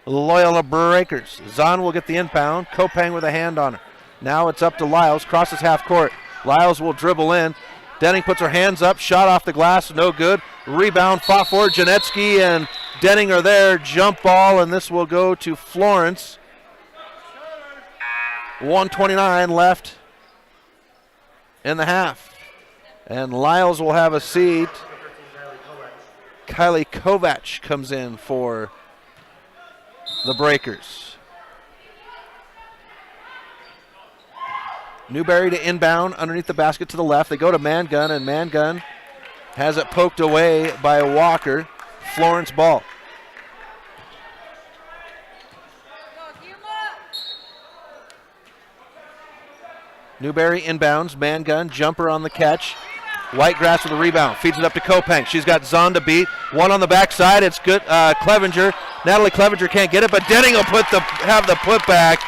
Speaker 5: Loyola Breakers. Zahn will get the inbound. Kopang with a hand on her. Now it's up to Lyles. Crosses half court. Lyles will dribble in. Denning puts her hands up. Shot off the glass. No good. Rebound fought for. Janetsky and Denning are there. Jump ball, and this will go to Florence. 1:29 left in the half. And Lyles will have a seat. Kylie Kovac comes in for the Breakers. Newberry to inbound underneath the basket to the left. They go to Mangun, and Mangun has it poked away by Walker. Florence ball. Newberry inbounds. Mangun, jumper on the catch. Whitegrass with a rebound. Feeds it up to Kopang. She's got Zahn to beat. One on the backside. It's good. Clevenger. Natalie Clevenger can't get it, but Denning will have the putback.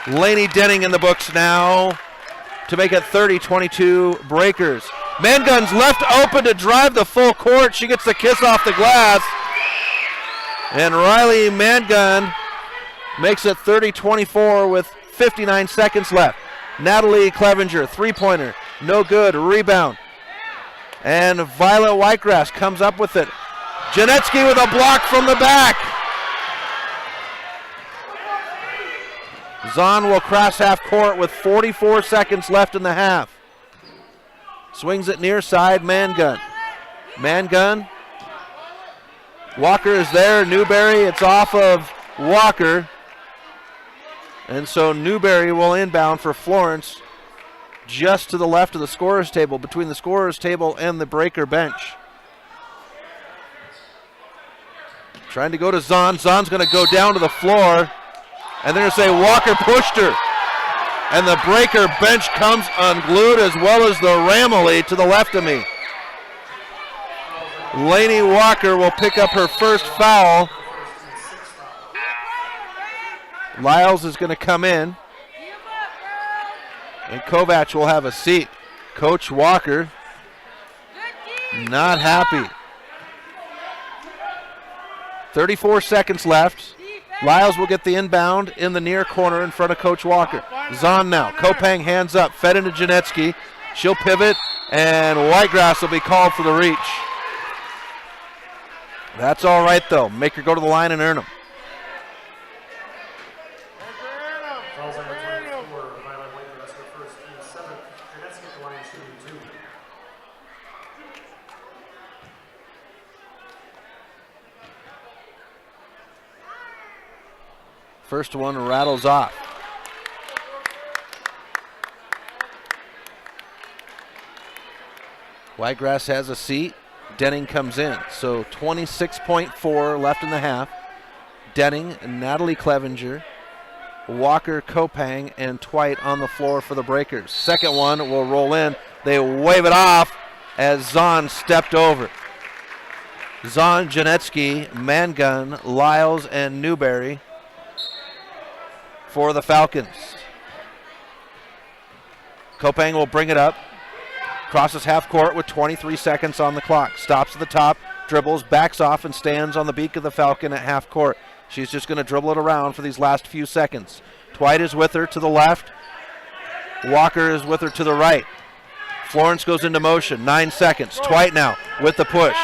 Speaker 5: Lainey Denning in the books now to make it 30-22 Breakers. Mangun's left open to drive the full court. She gets the kiss off the glass. And Riley Mangun makes it 30-24 with 59 seconds left. Natalie Clevenger, three-pointer, no good, rebound. And Violet Whitegrass comes up with it. Janetsky with a block from the back. Zahn will cross half court with 44 seconds left in the half. Swings it near side, Mangun. Mangun. Walker is there, Newberry, it's off of Walker. And so Newberry will inbound for Florence just to the left of the scorer's table, between the scorer's table and the Breaker bench. Trying to go to Zahn. Zahn's going to go down to the floor. And they're going to say Walker pushed her. And the Breaker bench comes unglued, as well as the Ramilly to the left of me. Lainey Walker will pick up her first foul. Lyles is going to come in. And Kovac will have a seat. Coach Walker not happy. 34 seconds left.
Speaker 16: Lyles will get the inbound in the near corner in front of Coach Walker. Zahn now. Kopang hands up. Fed into Janetsky. She'll pivot, and Whitegrass will be called for the reach. That's all right, though. Make her go to the line and earn them.
Speaker 17: Fouls number 24, Violet Whitegrass, her first, team 7. Janetsky at the line, shooting 2.
Speaker 16: First one rattles off. Whitegrass has a seat. Denning comes in. So 26.4 left in the half. Denning, Natalie Clevenger, Walker, Kopang, and Twite on the floor for the Breakers. Second one will roll in. They wave it off as Zahn stepped over. Zahn, Janetsky, Mangun, Lyles, and Newberry for the Falcons. Kopang will bring it up. Crosses half court with 23 seconds on the clock. Stops at the top, dribbles, backs off, and stands on the beak of the Falcon at half court. She's just going to dribble it around for these last few seconds. Twite is with her to the left. Walker is with her to the right. Florence goes into motion. 9 seconds. Twite now with the push.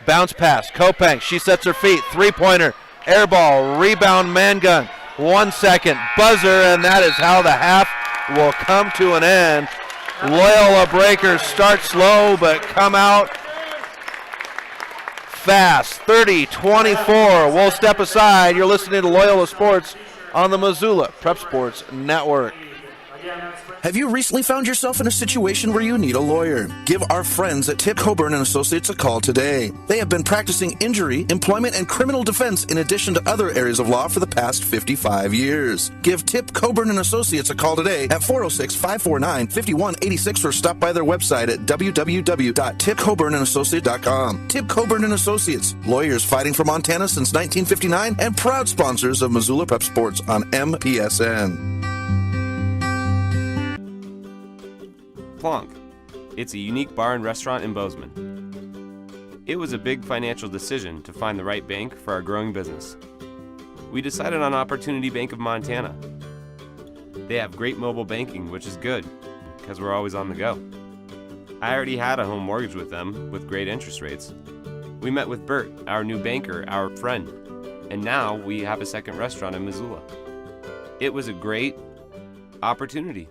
Speaker 16: Bounce pass. Kopang. She sets her feet. Three-pointer. Air ball. Rebound. Mangun. 1 second. Buzzer, and that is how the half will come to an end. Loyola Breakers start slow but come out fast. 30-24. We'll step aside. You're listening to Loyola Sports on the Missoula Prep Sports Network.
Speaker 15: Have you recently found yourself in a situation where you need a lawyer? Give our friends at Tip Coburn & Associates a call today. They have been practicing injury, employment, and criminal defense in addition to other areas of law for the past 55 years. Give Tip Coburn & Associates a call today at 406-549-5186 or stop by their website at www.tipcoburnandassociates.com. Tip Coburn & Associates, lawyers fighting for Montana since 1959 and proud sponsors of Missoula Prep Sports on MPSN.
Speaker 8: Plonk. It's a unique bar and restaurant in Bozeman. It was a big financial decision to find the right bank for our growing business. We decided on Opportunity Bank of Montana. They have great mobile banking, which is good, because we're always on the go. I already had a home mortgage with them with great interest rates. We met with Bert, our new banker, our friend, and now we have a second restaurant in Missoula. It was a great opportunity.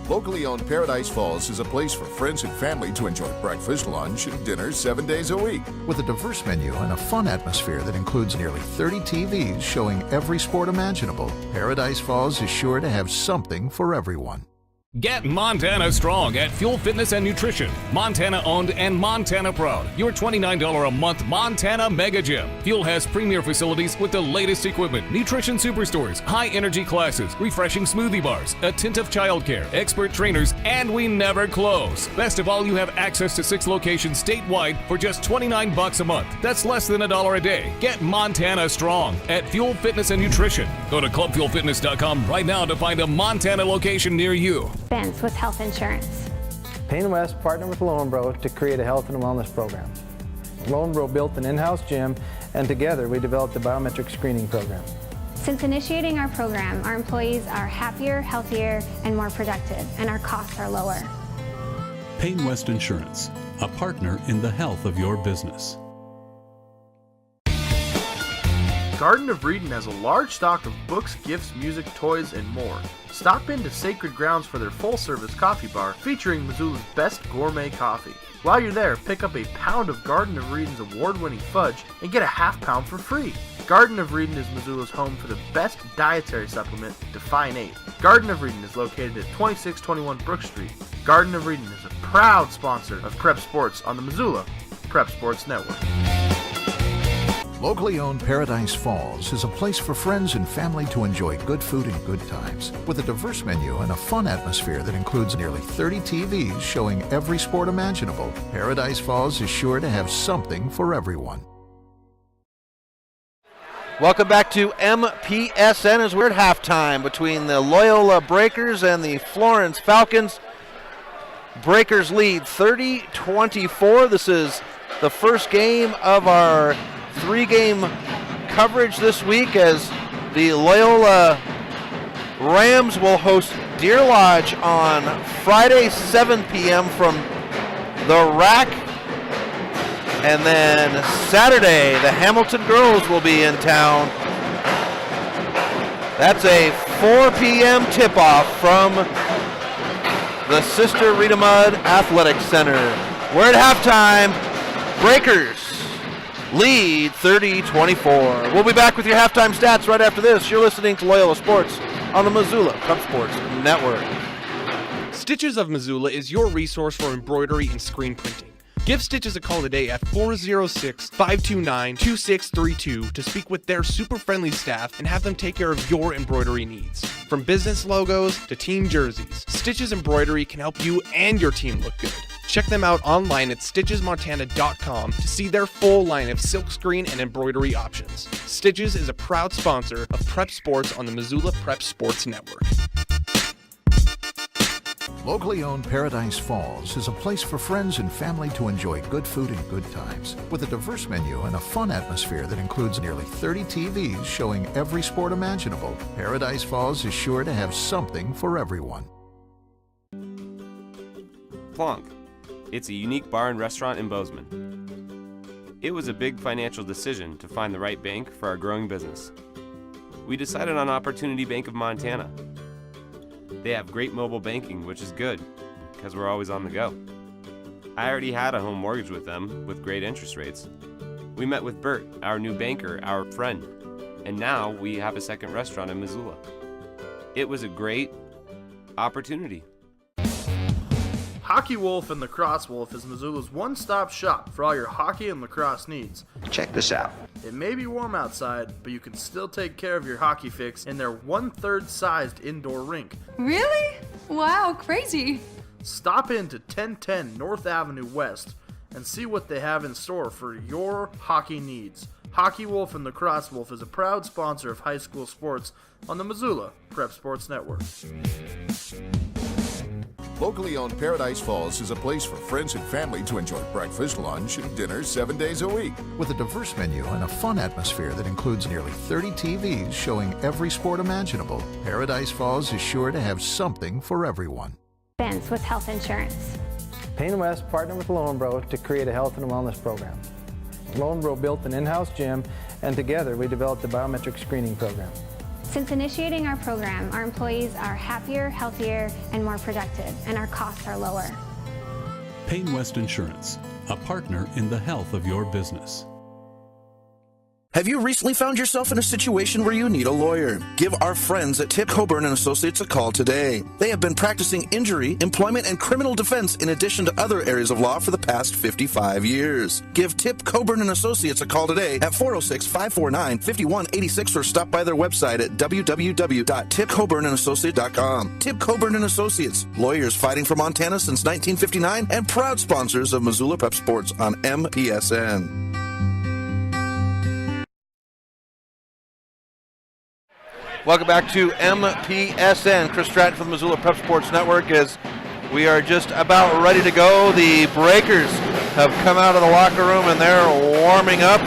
Speaker 11: Locally owned Paradise Falls is a place for friends and family to enjoy breakfast, lunch, and dinner 7 days a week.
Speaker 7: With a diverse menu and a fun atmosphere that includes nearly 30 TVs showing every sport imaginable, Paradise Falls is sure to have something for everyone.
Speaker 10: Get Montana strong at Fuel Fitness and Nutrition. Montana owned and Montana proud. Your $29 a month Montana Mega Gym. Fuel has premier facilities with the latest equipment, nutrition superstores, high energy classes, refreshing smoothie bars, attentive childcare, expert trainers, and we never close. Best of all, you have access to 6 locations statewide for just $29 a month. That's less than $1 a day. Get Montana strong at Fuel Fitness and Nutrition. Go to clubfuelfitness.com right now to find a Montana location near you.
Speaker 12: Expense with health insurance.
Speaker 13: Payne West partnered with Loyola to create a health and wellness program. Loyola built an in-house gym, and together we developed a biometric screening program.
Speaker 12: Since initiating our program, our employees are happier, healthier, and more productive, and our costs are lower.
Speaker 14: Payne West Insurance, a partner in the health of your business.
Speaker 9: Garden of Reading has a large stock of books, gifts, music, toys, and more. Stop into Sacred Grounds for their full-service coffee bar featuring Missoula's best gourmet coffee. While you're there, pick up a pound of Garden of Reading's award-winning fudge and get a half pound for free. Garden of Reading is Missoula's home for the best dietary supplement, Define 8. Garden of Reading is located at 2621 Brook Street. Garden of Reading is a proud sponsor of Prep Sports on the Missoula Prep Sports Network.
Speaker 7: Locally owned Paradise Falls is a place for friends and family to enjoy good food and good times. With a diverse menu and a fun atmosphere that includes nearly 30 TVs showing every sport imaginable, Paradise Falls is sure to have something for everyone.
Speaker 16: Welcome back to MPSN as we're at halftime between the Loyola Breakers and the Florence Falcons. Breakers lead 30-24. This is the first game of our 3-game coverage this week as
Speaker 5: The Loyola Rams will host Deer Lodge on Friday, 7 p.m. from the Rack. And then Saturday, the Hamilton girls will be in town. That's a 4 p.m. tip-off from the Sister Rita Mudd Athletic Center. We're at halftime. Breakers lead 30-24. We'll be back with your halftime stats right after this. You're listening to Loyola Sports on the Missoula Prep Sports Network.
Speaker 6: Stitches of Missoula is your resource for embroidery and screen printing. Give Stitches a call today at 406-529-2632 to speak with their super friendly staff and have them take care of your embroidery needs. From business logos to team jerseys, Stitches Embroidery can help you and your team look good. Check them out online at stitchesmontana.com to see their full line of silkscreen and embroidery options. Stitches is a proud sponsor of Prep Sports on the Missoula Prep Sports Network.
Speaker 7: Locally owned Paradise Falls is a place for friends and family to enjoy good food and good times. With a diverse menu and a fun atmosphere that includes nearly 30 TVs showing every sport imaginable, Paradise Falls is sure to have something for everyone.
Speaker 8: Plonk. It's a unique bar and restaurant in Bozeman. It was a big financial decision to find the right bank for our growing business. We decided on Opportunity Bank of Montana. They have great mobile banking, which is good, because we're always on the go. I already had a home mortgage with them, with great interest rates. We met with Bert, our new banker, our friend, and now we have a second restaurant in Missoula. It was a great opportunity.
Speaker 9: Hockey Wolf and Lacrosse Wolf is Missoula's one-stop shop for all your hockey and lacrosse needs.
Speaker 18: Check this out.
Speaker 9: It may be warm outside, but you can still take care of your hockey fix in their 1/3 sized indoor rink.
Speaker 3: Really? Wow, crazy.
Speaker 9: Stop in to 1010 North Avenue West and see what they have in store for your hockey needs. Hockey Wolf and Lacrosse Wolf is a proud sponsor of high school sports on the Missoula Prep Sports Network.
Speaker 11: Locally owned Paradise Falls is a place for friends and family to enjoy breakfast, lunch, and dinner 7 days a week.
Speaker 7: With a diverse menu and a fun atmosphere that includes nearly 30 TVs showing every sport imaginable, Paradise Falls is sure to have something for everyone.
Speaker 12: Expense with health insurance.
Speaker 13: Payne West partnered with Loyola to create a health and wellness program. Loyola built an in-house gym, and together we developed the biometric screening program.
Speaker 12: Since initiating our program, our employees are happier, healthier, and more productive, and our costs are lower.
Speaker 14: Payne West Insurance, a partner in the health of your business.
Speaker 15: Have you recently found yourself in a situation where you need a lawyer? Give our friends at Tip Coburn and Associates a call today. They have been practicing injury, employment, and criminal defense in addition to other areas of law for the past 55 years. Give Tip Coburn and Associates a call today at 406-549-5186 or stop by their website at www.tipcoburnandassociates.com. Tip Coburn and Associates, lawyers fighting for Montana since 1959 and proud sponsors of Missoula Prep Sports on MPSN.
Speaker 5: Welcome back to MPSN. Chris Stratton from the Missoula Prep Sports Network. As we are just about ready to go, the Breakers have come out of the locker room and they're warming up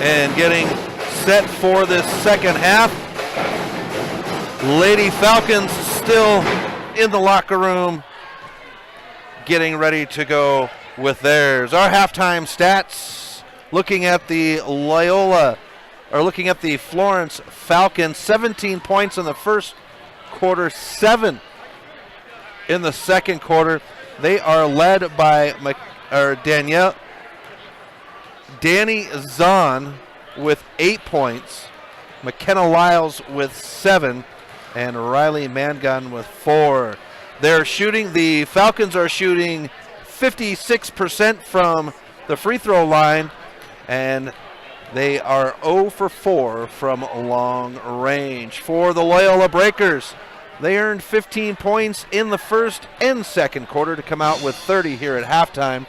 Speaker 5: and getting set for this second half. Lady Falcons still in the locker room getting ready to go with theirs. Our halftime stats, looking at the Florence Falcons, 17 points in the first quarter, 7 in the second quarter. They are led by Danny Zahn with 8 points, McKenna Lyles with 7, and Riley Mangun with 4. The Falcons are shooting 56% from the free throw line, and they are 0 for 4 from long range. For the Loyola Breakers, they earned 15 points in the first and second quarter to come out with 30 here at halftime.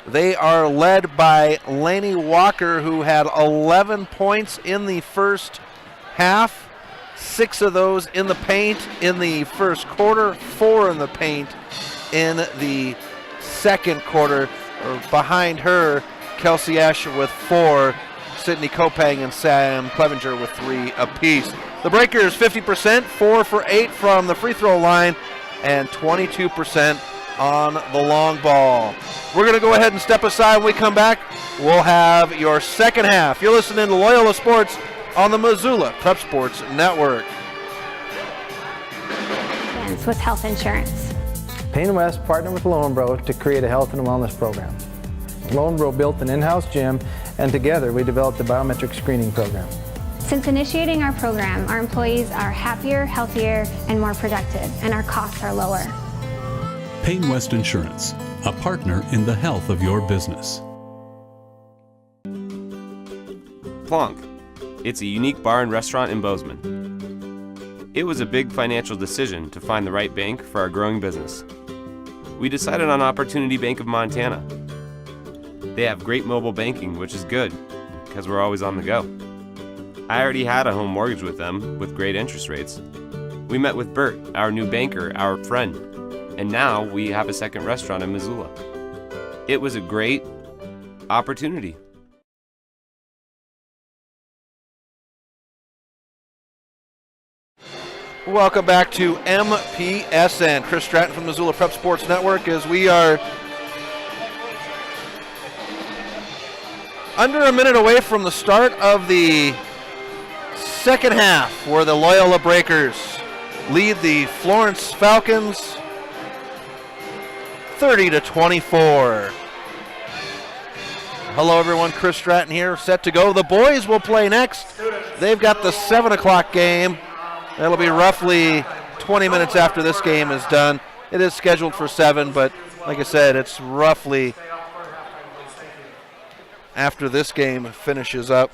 Speaker 5: They are led by Laney Walker, who had 11 points in the first half, 6 of those in the paint in the first quarter, 4 in the paint in the second quarter. Behind her, Kelsey Asher with 4. Sydney Kopang and Sam Clevenger with 3 apiece. The Breakers 50%, 4 for 8 from the free throw line, and 22% on the long ball. We're going to go ahead and step aside. When we come back, we'll have your second half. You're listening to Loyola Sports on the Missoula Prep Sports Network.
Speaker 12: With health insurance.
Speaker 13: Payne West partnered with Loyola to create a health and wellness program. Loyola built an in-house gym, and together we developed a biometric screening program.
Speaker 12: Since initiating our program, our employees are happier, healthier, and more productive, and our costs are lower.
Speaker 14: Payne West Insurance, a partner in the health of your business.
Speaker 8: Plonk. It's a unique bar and restaurant in Bozeman. It was a big financial decision to find the right bank for our growing business. We decided on Opportunity Bank of Montana. They have great mobile banking, which is good, because we're always on the go. I already had a home mortgage with them, with great interest rates. We met with Bert, our new banker, our friend, and now we have a second restaurant in Missoula. It was a great opportunity.
Speaker 5: Welcome back to MPSN. Chris Stratton from the Missoula Prep Sports Network, as we are under a minute away from the start of the second half, where the Loyola Breakers lead the Florence Falcons 30-24. Hello everyone, Chris Stratton here, set to go. The boys will play next. They've got the 7 o'clock game. That'll be roughly 20 minutes after this game is done. It is scheduled for 7, but like I said, it's roughly after this game finishes up.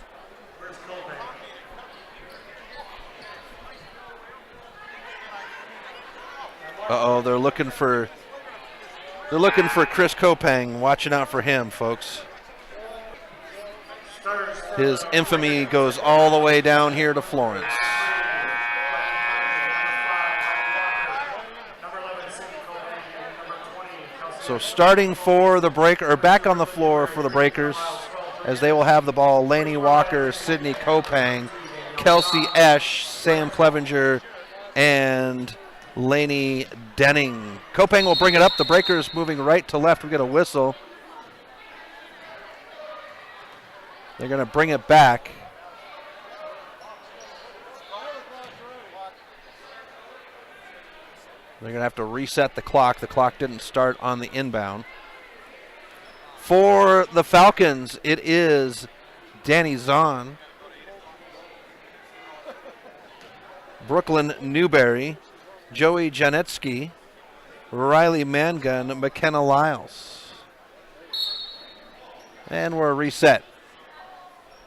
Speaker 5: Uh-oh, they're looking for Chris Kopang. Watching out for him, folks. His infamy goes all the way down here to Florence. So starting for the Breaker, or back on the floor for the Breakers, as they will have the ball, Laney Walker, Sydney Kopang, Kelsey Esch, Sam Clevenger, and Laney Denning. Kopang will bring it up. The Breakers moving right to left. We get a whistle. They're going to bring it back. They're going to have to reset the clock. The clock didn't start on the inbound. For the Falcons, it is Danny Zahn, Brooklyn Newberry, Joey Janetsky, Riley Mangun, McKenna Lyles. And we're reset.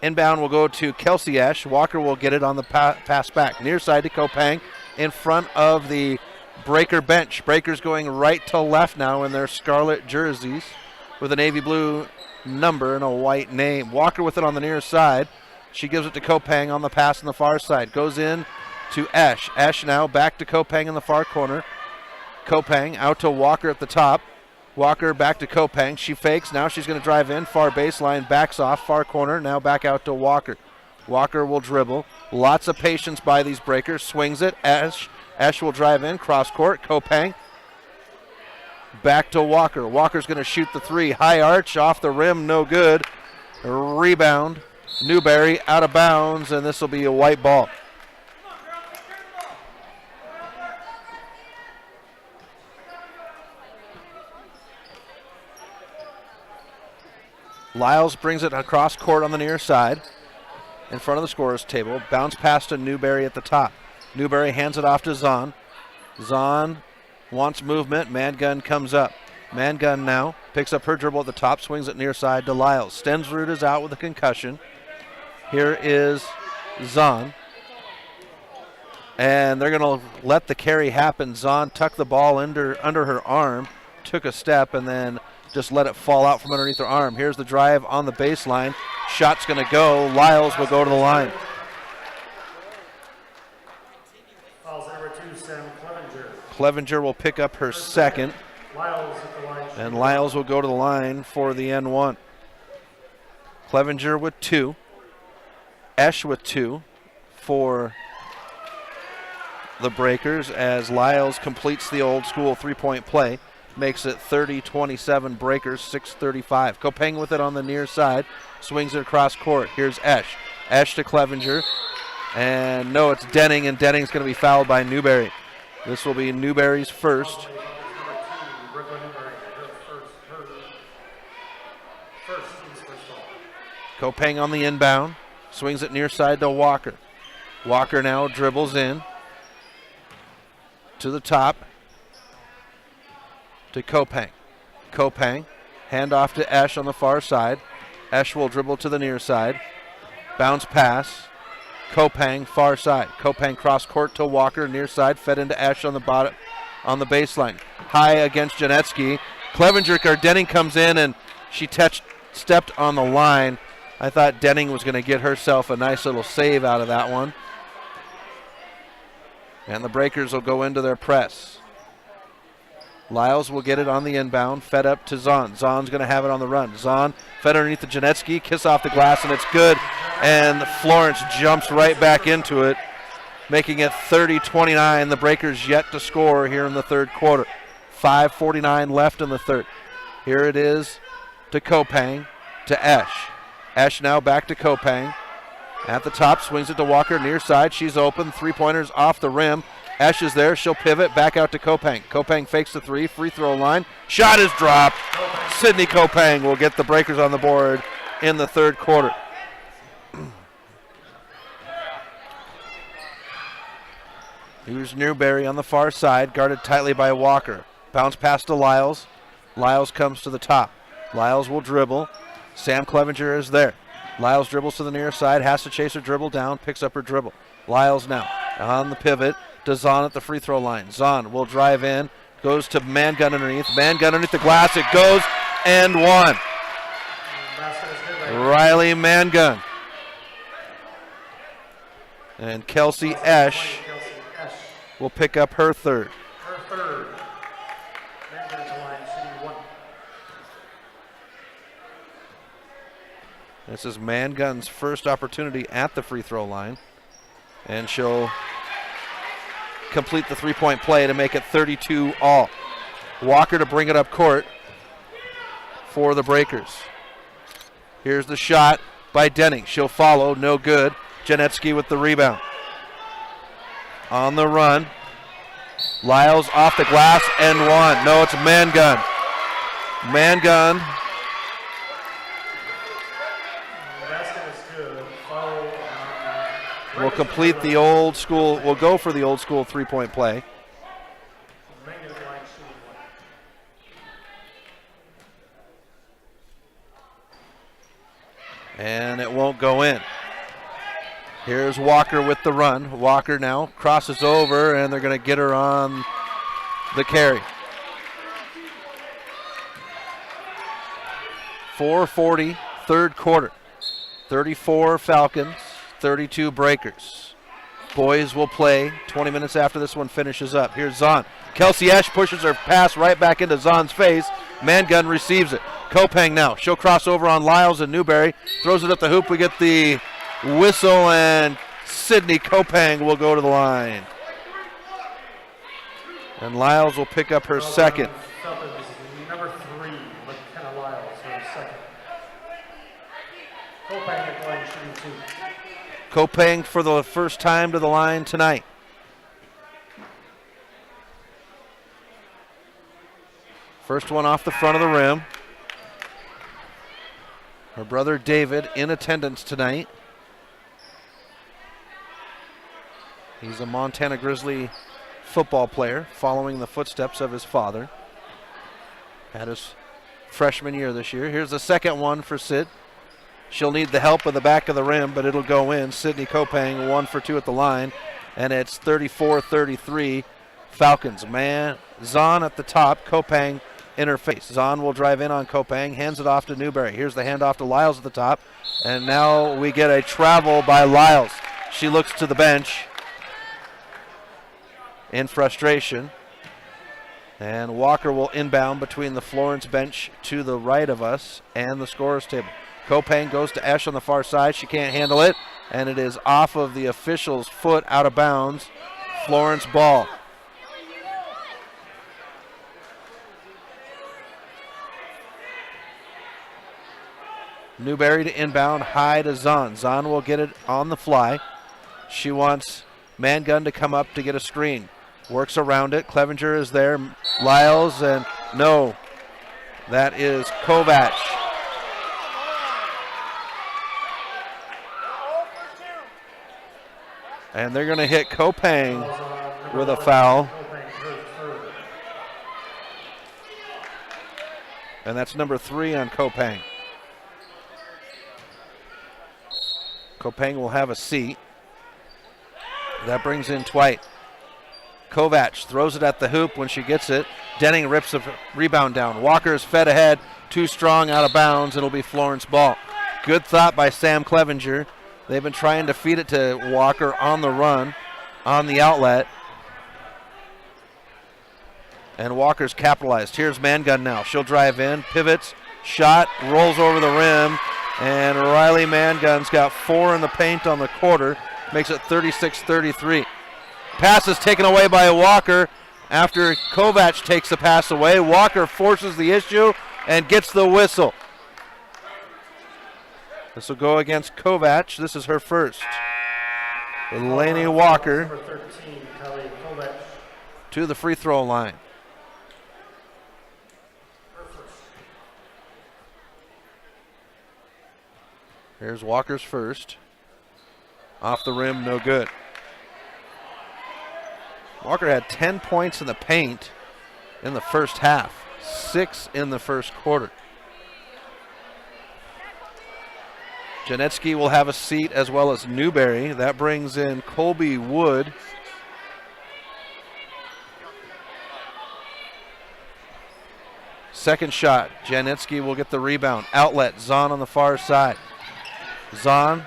Speaker 5: Inbound will go to Kelsey Esch. Walker will get it on the pass back. Near side to Kopang in front of the Breaker bench. Breakers going right to left now in their scarlet jerseys with a navy blue number and a white name. Walker with it on the near side. She gives it to Kopang on the pass on the far side. Goes in to Esch. Esch now back to Kopang in the far corner. Kopang out to Walker at the top. Walker back to Kopang. She fakes. Now she's going to drive in. Far baseline. Backs off. Far corner. Now back out to Walker. Walker will dribble. Lots of patience by these Breakers. Swings it. Esch. Esch will drive in, cross court, Kopang. Back to Walker. Walker's going to shoot the 3. High arch, off the rim, no good. Rebound. Newberry out of bounds, and this will be a white ball. Lyles brings it across court on the near side in front of the scorer's table. Bounce pass to Newberry at the top. Newberry hands it off to Zahn. Zahn wants movement. Mangun comes up. Mangun now picks up her dribble at the top, swings it near side to Lyles. Stensrud is out with a concussion. Here is Zahn. And they're going to let the carry happen. Zahn tucked the ball under her arm, took a step, and then just let it fall out from underneath her arm. Here's the drive on the baseline. Shot's going to go. Lyles will go to the line.
Speaker 17: Fouls number 2, Sam Clevenger.
Speaker 5: Clevenger will pick up her second.
Speaker 17: Lyles at the line.
Speaker 5: And Lyles will go to the line for the N1. Clevenger with 2.
Speaker 16: Esch with 2 for the Breakers as Lyles completes the old school three-point play. Makes it 30-27 Breakers, 6:35. Kopeng with it on the near side. Swings it across court. Here's Esch. Esch to Clevenger. And no, it's Denning, and Denning's going to be fouled by Newberry. This will be Newberry's first. Kopeng on the inbound. Swings it near side to Walker. Walker now dribbles in to the top to Kopeng. Kopeng, handoff to Esch on the far side. Esch will dribble to the near side. Bounce pass. Kopeng, far side. Kopeng cross court to Walker, near side, fed into Esch on the bottom, on the baseline. High against Janetsky. Clevenger or Denning comes in and she stepped on the line. I thought Denning was going to get herself a nice little save out of that one. And the Breakers will go into their press. Lyles will get it on the inbound, fed up to Zahn. Zahn's going to have it on the run. Zahn fed underneath the Janetsky, kiss off the glass, and it's good. And Florence jumps right back into it, making it 30-29. The Breakers yet to score here in the third quarter. 5:49 left in the third. Here it is to Kopeng, to Esch. Esch now back to Kopeng. At the top, swings it to Walker, near side. She's open. Three-pointers off the rim. Esch is there. She'll pivot back out to Kopeng. Kopeng fakes the three. Free throw line. Shot is dropped. Sydney Kopeng will get the Breakers on the board in the third quarter. Here's Newberry on the far side, guarded tightly by Walker. Bounce pass to Lyles. Lyles comes to the top. Lyles will dribble. Sam Clevenger is there. Lyles dribbles to the near side, has to chase her dribble down, picks up her dribble. Lyles now on the pivot to Zahn at the free throw line. Zahn will drive in, goes to Mangun underneath. Mangun underneath the glass, it goes and one. Riley Mangun. And Kelsey Esch will pick up her third. This is Mangun's first opportunity at the free throw line. And she'll complete the three-point play to make it 32 all. Walker to bring it up court for the Breakers. Here's the shot by Denning. She'll follow, no good. Janetsky with the rebound. On the run. Lyles off the glass and one. No, it's Mangun. Mangun. We'll complete the old school, we'll go for the old school three-point play. And it won't go in. Here's Walker with the run. Walker now crosses over, and they're going to get her on the carry. 4:40, third quarter. 34 Falcons. 32 Breakers. Boys will play 20 minutes after this one finishes up. Here's Zahn. Kelsey Esch pushes her pass right back into Zahn's face. Mangun receives it. Kopeng now. She'll cross over on Lyles and Newberry. Throws it up the hoop. We get the whistle, and Sydney Kopeng will go to the line. And Lyles will pick up her second.
Speaker 17: Number 3, McKenna Lyles, her second. Kopeng at the line shooting 2.
Speaker 16: Kopeng for the first time to the line tonight. First one off the front of the rim. Her brother David in attendance tonight. He's a Montana Grizzly football player, following the footsteps of his father. Had his freshman year this year. Here's the second one for Sid. She'll need the help of the back of the rim, but it'll go in. Sydney Kopeng 1 for 2 at the line, and it's 34-33 Falcons. Zahn at the top, Kopeng in her face. Zahn will drive in on Kopeng, hands it off to Newberry. Here's the handoff to Lyles at the top, and now we get a travel by Lyles. She looks to the bench in frustration, and Walker will inbound between the Florence bench to the right of us and the scorer's table. Kopeng goes to Esch on the far side. She can't handle it.
Speaker 5: and it is off of the official's foot, out of bounds. Florence ball. Newberry to inbound, high to Zahn. Zahn will get it on the fly. She wants Mangun to come up to get a screen. Works around it. Clevenger is there. Lyles, and no. That is Kovac. And they're going to hit Kopang with a foul. And that's number 3 on Kopang. Kopang will have a seat. That brings in Twite. Kovac throws it at the hoop when she gets it. Denning rips the rebound down. Walker's fed ahead, too strong, out of bounds. It'll be Florence ball. Good thought by Sam Clevenger. They've been trying to feed it to Walker on the run, on the outlet. And Walker's capitalized. Here's Mangun now. She'll drive in, pivots, shot, rolls over the rim. And Riley Mangun's got 4 in the paint on the quarter. Makes it 36-33. Pass is taken away by Walker after Kovac takes the pass away. Walker forces the issue and gets the whistle. This will go against Kovac. This is her first. Laney Walker to the free throw line. Here's Walker's first. Off the rim, no good. Walker had 10 points in the paint in the first half, 6 in the first quarter. Janetsky will have a seat as well as Newberry. That brings in Colby Wood. Second shot, Janetsky will get the rebound. Outlet, Zahn on the far side. Zahn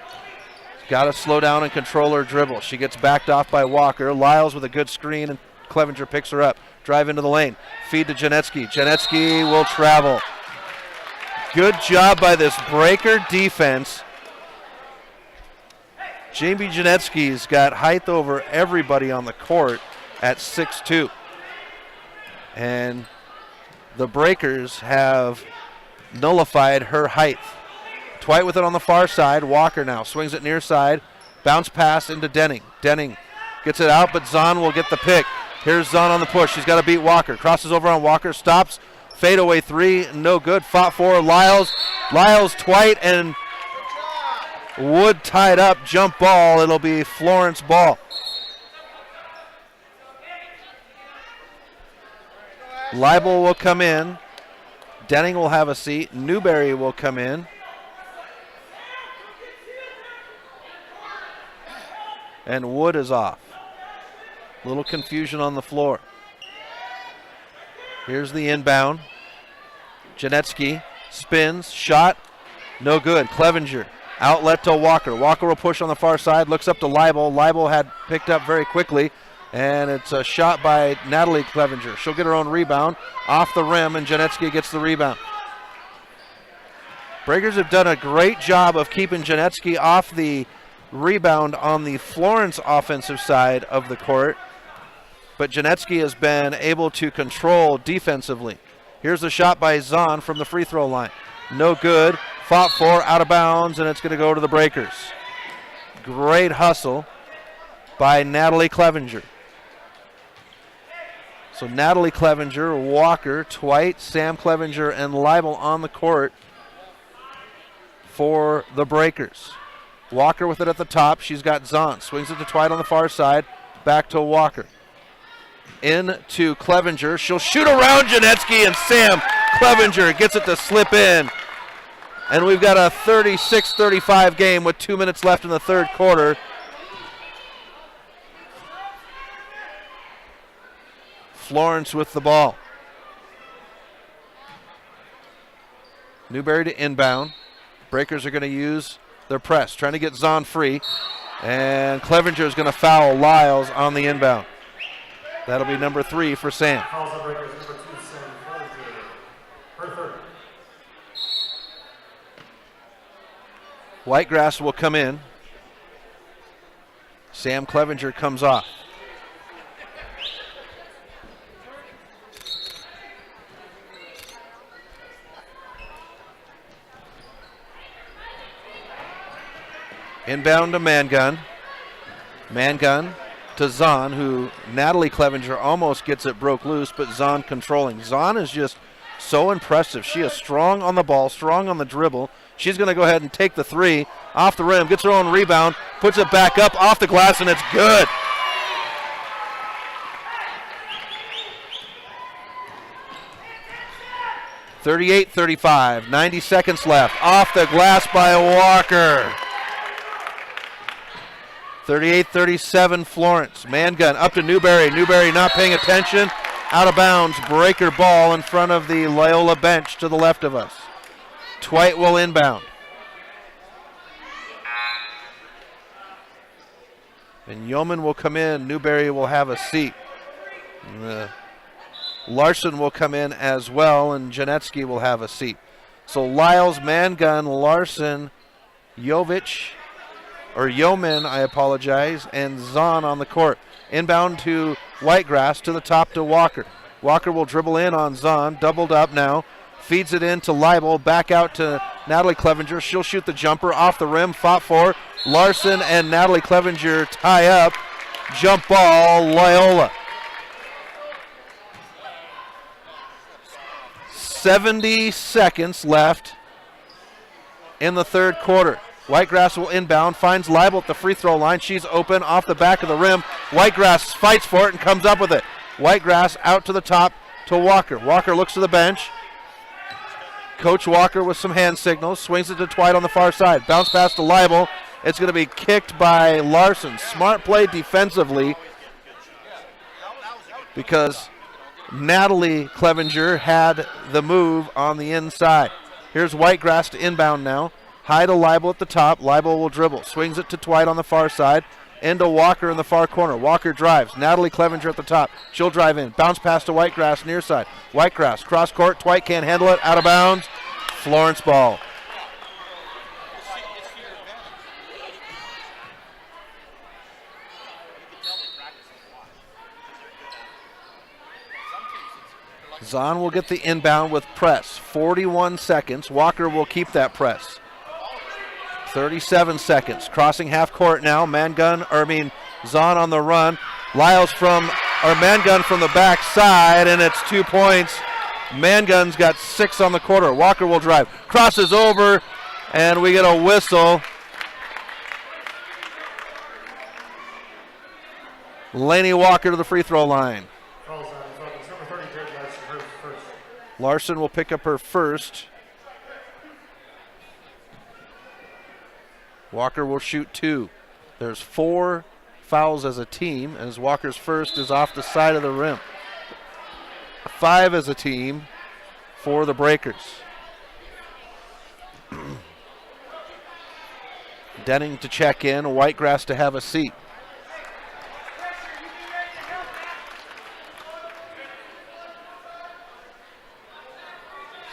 Speaker 5: got to slow down and control her dribble. She gets backed off by Walker. Lyles with a good screen, and Clevenger picks her up. Drive into the lane. Feed to Janetsky. Janetsky will travel. Good job by this breaker defense. Jamie Janetsky's got height over everybody on the court at 6'2". And the breakers have nullified her height. Twite with it on the far side. Walker now swings it near side. Bounce pass into Denning. Denning gets it out, but Zahn will get the pick. Here's Zahn on the push. She's got to beat Walker. Crosses over on Walker. Stops. Fadeaway 3. No good. Fought for Lyles. Lyles, Twite, and Wood tied up. Jump ball. It'll be Florence ball. Leibel will come in. Denning will have a seat. Newberry will come in. And Wood is off. A little confusion on the floor. Here's the inbound. Janetsky spins, shot, no good. Clevenger, outlet to Walker. Walker will push on the far side, looks up to Leibel. Leibel had picked up very quickly, and it's a shot by Natalie Clevenger. She'll get her own rebound off the rim, and Janetsky gets the rebound. Breakers have done a great job of keeping Janetsky off the rebound on the Florence offensive side of the court, but Janetsky has been able to control defensively. Here's a shot by Zahn from the free throw line. No good. Fought for, out of bounds, and it's going to go to the Breakers. Great hustle by Natalie Clevenger. So Natalie Clevenger, Walker, Twite, Sam Clevenger, and Leibel on the court for the Breakers. Walker with it at the top. She's got Zahn. Swings it to Twite on the far side. Back to Walker. In to Clevenger. She'll shoot around Janetsky, and Sam Clevenger gets it to slip in. And we've got a 36-35 game with 2 minutes left in the third quarter. Florence with the ball. Newberry to inbound. Breakers are going to use their press, trying to get Zahn free. And Clevenger is going to foul Lyles on the inbound. That'll be number 3 for Sam. Whitegrass will come in. Sam Clevenger comes off. Inbound to Mangun. Mangun to Zahn, who Natalie Clevenger almost gets it broke loose, but Zahn controlling. Zahn is just so impressive. She is strong on the ball, strong on the dribble. She's going to go ahead and take the three off the rim, gets her own rebound, puts it back up off the glass, and it's good. (38-35), 90 seconds left. Off the glass by Walker. 38-37 Florence. Mangun up to Newberry. Newberry not paying attention. Out of bounds. Breaker ball in front of the Loyola bench to the left of us. Twite will inbound. And Yeoman will come in. Newberry will have a seat. Larson will come in as well, and Janetsky will have a seat. So Lyles, Mangun, Larson, Yeoman, I apologize, and Zahn on the court. Inbound to Whitegrass, to the top to Walker. Walker will dribble in on Zahn, doubled up now. Feeds it in to Leibel, back out to Natalie Clevenger. She'll shoot the jumper off the rim, fought for. Larson and Natalie Clevenger tie up. Jump ball, Loyola. 70 seconds left in the third quarter. Whitegrass will inbound, finds Leibel at the free throw line. She's open off the back of the rim. Whitegrass fights for it and comes up with it. Whitegrass out to the top to Walker. Walker looks to the bench. Coach Walker with some hand signals, swings it to Twite on the far side. Bounce pass to Leibel. It's going to be kicked by Larson. Smart play defensively because Natalie Clevenger had the move on the inside. Here's Whitegrass to inbound now. High to Leibel at the top. Leibel will dribble. Swings it to Twite on the far side. Into Walker in the far corner. Walker drives. Natalie Clevenger at the top. She'll drive in. Bounce pass to Whitegrass near side. Whitegrass cross court. Twite can't handle it. Out of bounds. Florence ball. Zahn will get the inbound with press. 41 seconds. Walker will keep that press. 37 seconds. Crossing half court now. Zahn on the run. Mangun from the back side, and it's 2 points. Mangun's got 6 on the quarter. Walker will drive. Crosses over, and we get a whistle. Laney Walker to the free throw line. Larson will pick up her first. Walker will shoot 2. There's 4 fouls as a team, as Walker's first is off the side of the rim. 5 as a team for the Breakers. Denning to check in, Whitegrass to have a seat.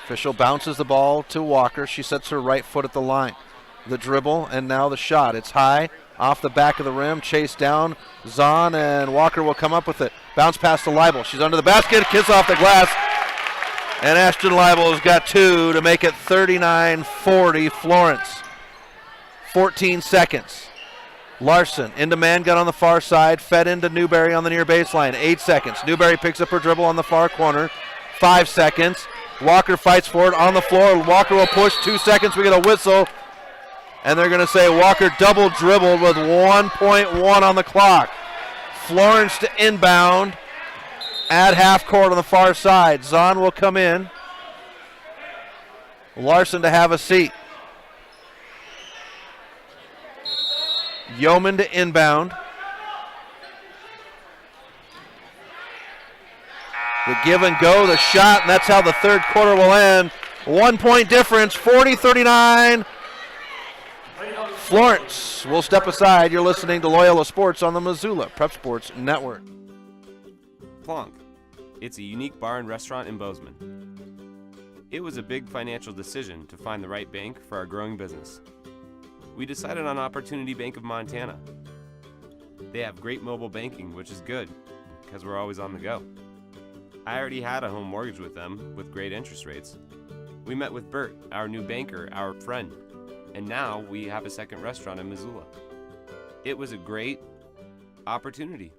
Speaker 5: Official bounces the ball to Walker. She sets her right foot at the line. The dribble and now the shot. It's high off the back of the rim. Chased down. Zahn and Walker will come up with it. Bounce pass to Leibel. She's under the basket. Kiss off the glass. And Ashton Leibel has got 2 to make it 39-40 Florence. 14 seconds. Larson into Mangun on the far side. Fed into Newberry on the near baseline. 8 seconds. Newberry picks up her dribble on the far corner. 5 seconds. Walker fights for it on the floor. Walker will push. 2 seconds. We get a whistle. And they're going to say Walker double dribbled with 1.1 on the clock. Florence to inbound at half court on the far side. Zahn will come in. Larson to have a seat. Yeoman to inbound. The give and go, the shot, and that's how the third quarter will end. 1 point difference, 40-39. Florence will step aside. You're listening to Loyola Sports on the Missoula Prep Sports Network.
Speaker 8: Plonk. It's a unique bar and restaurant in Bozeman. It was a big financial decision to find the right bank for our growing business. We decided on Opportunity Bank of Montana. They have great mobile banking, which is good, because we're always on the go. I already had a home mortgage with them, with great interest rates. We met with Bert, our new banker, our friend, and now we have a second restaurant in Missoula. It was a great opportunity.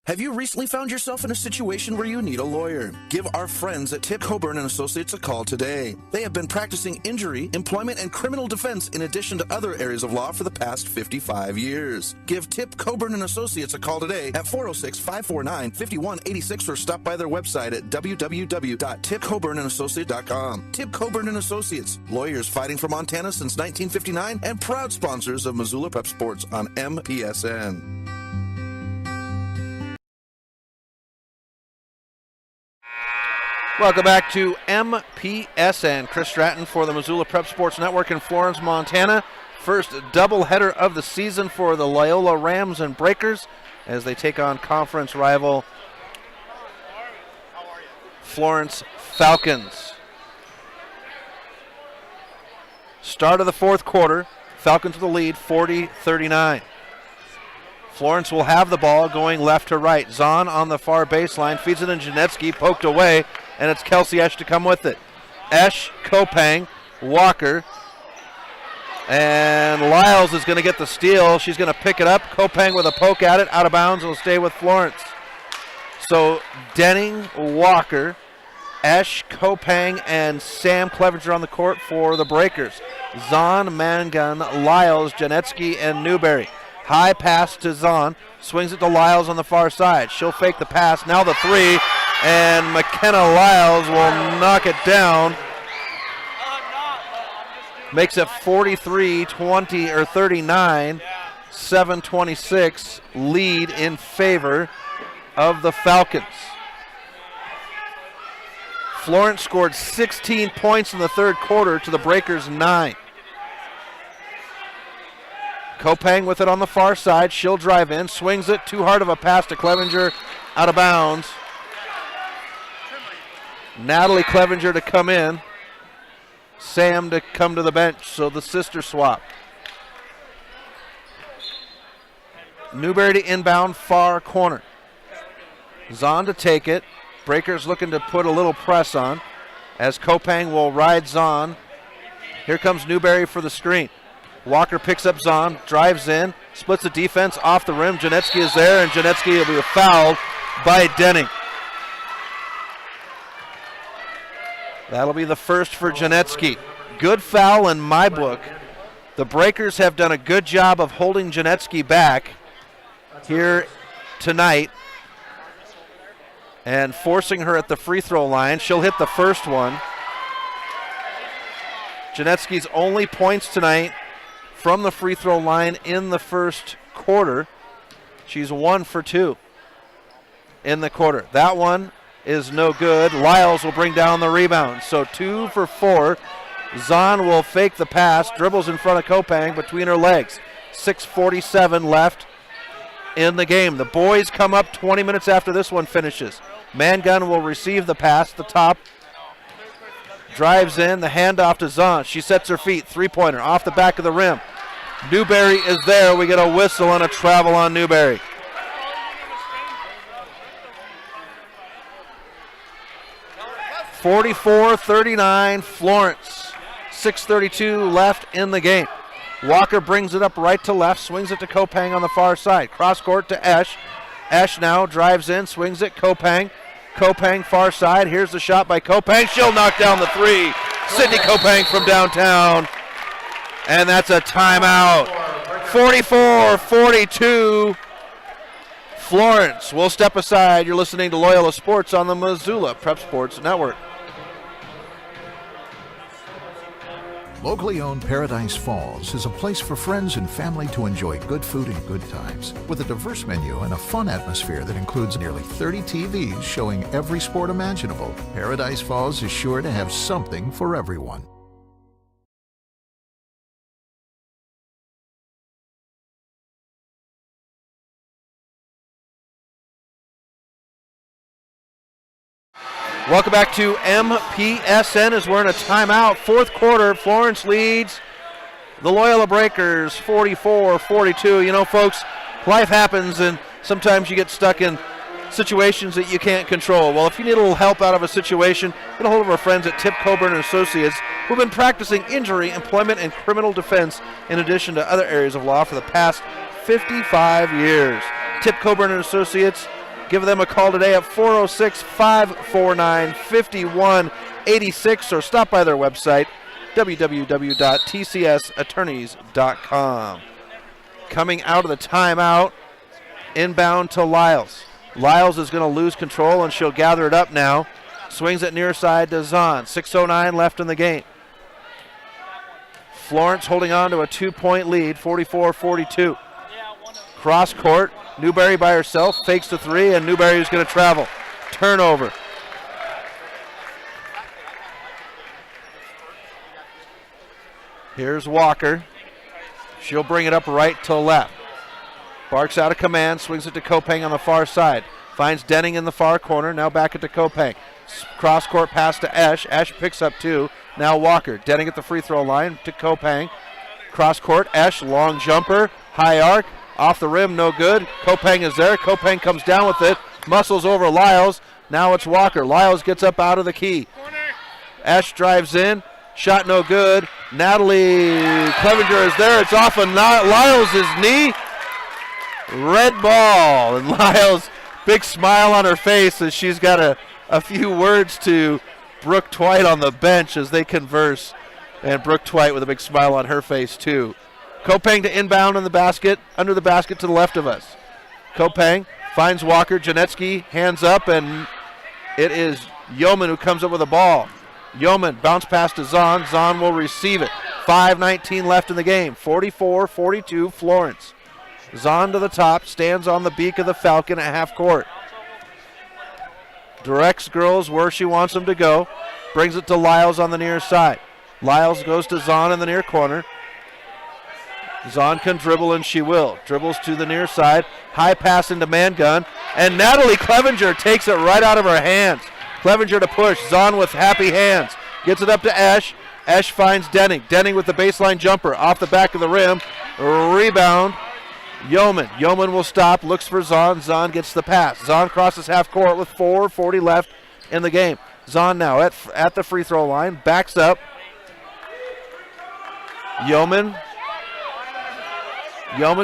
Speaker 15: Have you recently found yourself in a situation where you need a lawyer? Give our friends at Tip Coburn & Associates a call today. They have been practicing injury, employment, and criminal defense in addition to other areas of law for the past 55 years. Give Tip Coburn & Associates a call today at 406-549-5186 or stop by their website at www.tipcoburnandassociates.com. Tip Coburn & Associates, lawyers fighting for Montana since 1959 and proud sponsors of Missoula Prep Sports on MPSN.
Speaker 5: Welcome back to MPSN. Chris Stratton for the Missoula Prep Sports Network in Florence, Montana. First doubleheader of the season for the Loyola Rams and Breakers as they take on conference rival Florence Falcons. Start of the fourth quarter. Falcons with the lead, 40-39. Florence will have the ball going left to right. Zahn on the far baseline, feeds it in Janetsky, poked away, and it's Kelsey Esch to come with it. Esch, Kopang, Walker, and Lyles is going to get the steal. She's going to pick it up. Kopang with a poke at it, out of bounds, will stay with Florence. So Denning, Walker, Esch, Kopang, and Sam Clevenger on the court for the Breakers. Zahn, Mangan, Lyles, Janetsky, and Newberry. High pass to Zahn, swings it to Lyles on the far side. She'll fake the pass, now the three, and McKenna Lyles will knock it down. Makes it 43-20 or 39, 7:26 lead in favor of the Falcons. Florence scored 16 points in the third quarter to the Breakers 9. Kopang with it on the far side. She'll drive in, swings it. Too hard of a pass to Clevenger, out of bounds. Natalie Clevenger to come in. Sam to come to the bench, so the sister swap. Newberry to inbound far corner. Zahn to take it. Breakers looking to put a little press on as Kopang will ride Zahn. Here comes Newberry for the screen. Walker picks up Zahn, drives in, splits the defense off the rim. Janetsky is there, and Janetsky will be fouled by Denning. That'll be the first for Janetsky. Good foul in my book. The Breakers have done a good job of holding Janetsky back here tonight and forcing her at the free throw line. She'll hit the first one. Janetsky's only points tonight from the free throw line in the first quarter. She's 1 for 2 in the quarter. That one is no good. Lyles will bring down the rebound. So 2 for 4. Zahn will fake the pass, dribbles in front of Kopang between her legs. 6:47 left in the game. The boys come up 20 minutes after this one finishes. Mangun will receive the pass at the top. Drives in, the handoff to Zahn. She sets her feet, three-pointer off the back of the rim. Newberry is there. We get a whistle and a travel on Newberry. (44-39) Florence. 6:32 left in the game. Walker brings it up right to left, swings it to Kopang on the far side. Cross court to Esch. Esch now drives in, swings it. Kopang. Kopang far side. Here's the shot by Kopang. She'll knock down the three. Sydney Kopang from downtown. And that's a timeout. 44-42. Florence will step aside. You're listening to Loyola Sports on the Missoula Prep Sports Network.
Speaker 7: Locally owned Paradise Falls is a place for friends and family to enjoy good food and good times. With a diverse menu and a fun atmosphere that includes nearly 30 TVs showing every sport imaginable, Paradise Falls is sure to have something for everyone.
Speaker 5: Welcome back to MPSN as we're in a timeout. Fourth quarter, Florence leads the Loyola Breakers 44-42. You know, folks, life happens, and sometimes you get stuck in situations that you can't control. Well, if you need a little help out of a situation, get a hold of our friends at Tip Coburn and Associates, who've been practicing injury, employment, and criminal defense in addition to other areas of law for the past 55 years. Tip Coburn and Associates, give them a call today at 406-549-5186 or stop by their website, www.tcsattorneys.com. Coming out of the timeout, inbound to Lyles. Lyles is going to lose control, and she'll gather it up now. Swings it near side to Zahn. 6:09 left in the game. Florence holding on to a 2-point lead, 44-42. Cross court, Newberry by herself, fakes the three, and Newberry is going to travel. Turnover. Here's Walker. She'll bring it up right to left. Barks out of command, swings it to Kopang on the far side. Finds Denning in the far corner, now back it to Kopang. Cross court pass to Esch. Esch picks up two. Now Walker. Denning at the free throw line to Kopang. Cross court, Esch, long jumper, high arc, off the rim, no good. Kopang is there. Kopang comes down with it, muscles over Lyles. Now it's Walker. Lyles gets up out of the key. Esch drives in, shot no good. Natalie Clevenger is there. It's off of Lyles' knee. Red ball, and Lyles, big smile on her face as she's got a few words to Brooke Twite on the bench as they converse, and Brooke Twite with a big smile on her face too. Kopang to inbound in the basket, under the basket to the left of us. Kopang finds Walker, Janetsky hands up, and it is Yeoman who comes up with the ball. Yeoman bounce pass to Zahn. Zahn will receive it. 5:19 left in the game. 44-42 Florence. Zahn to the top, stands on the beak of the Falcon at half court. Directs girls where she wants them to go. Brings it to Lyles on the near side. Lyles goes to Zahn in the near corner. Zahn can dribble, and she will. Dribbles to the near side. High pass into Mangun. And Natalie Clevenger takes it right out of her hands. Clevenger to push. Zahn with happy hands. Gets it up to Esch. Esch finds Denning. Denning with the baseline jumper off the back of the rim. Rebound. Yeoman. Yeoman will stop, looks for Zahn. Zahn gets the pass. Zahn crosses half court with 4:40 left in the game. Zahn now at the free throw line, backs up. Yeoman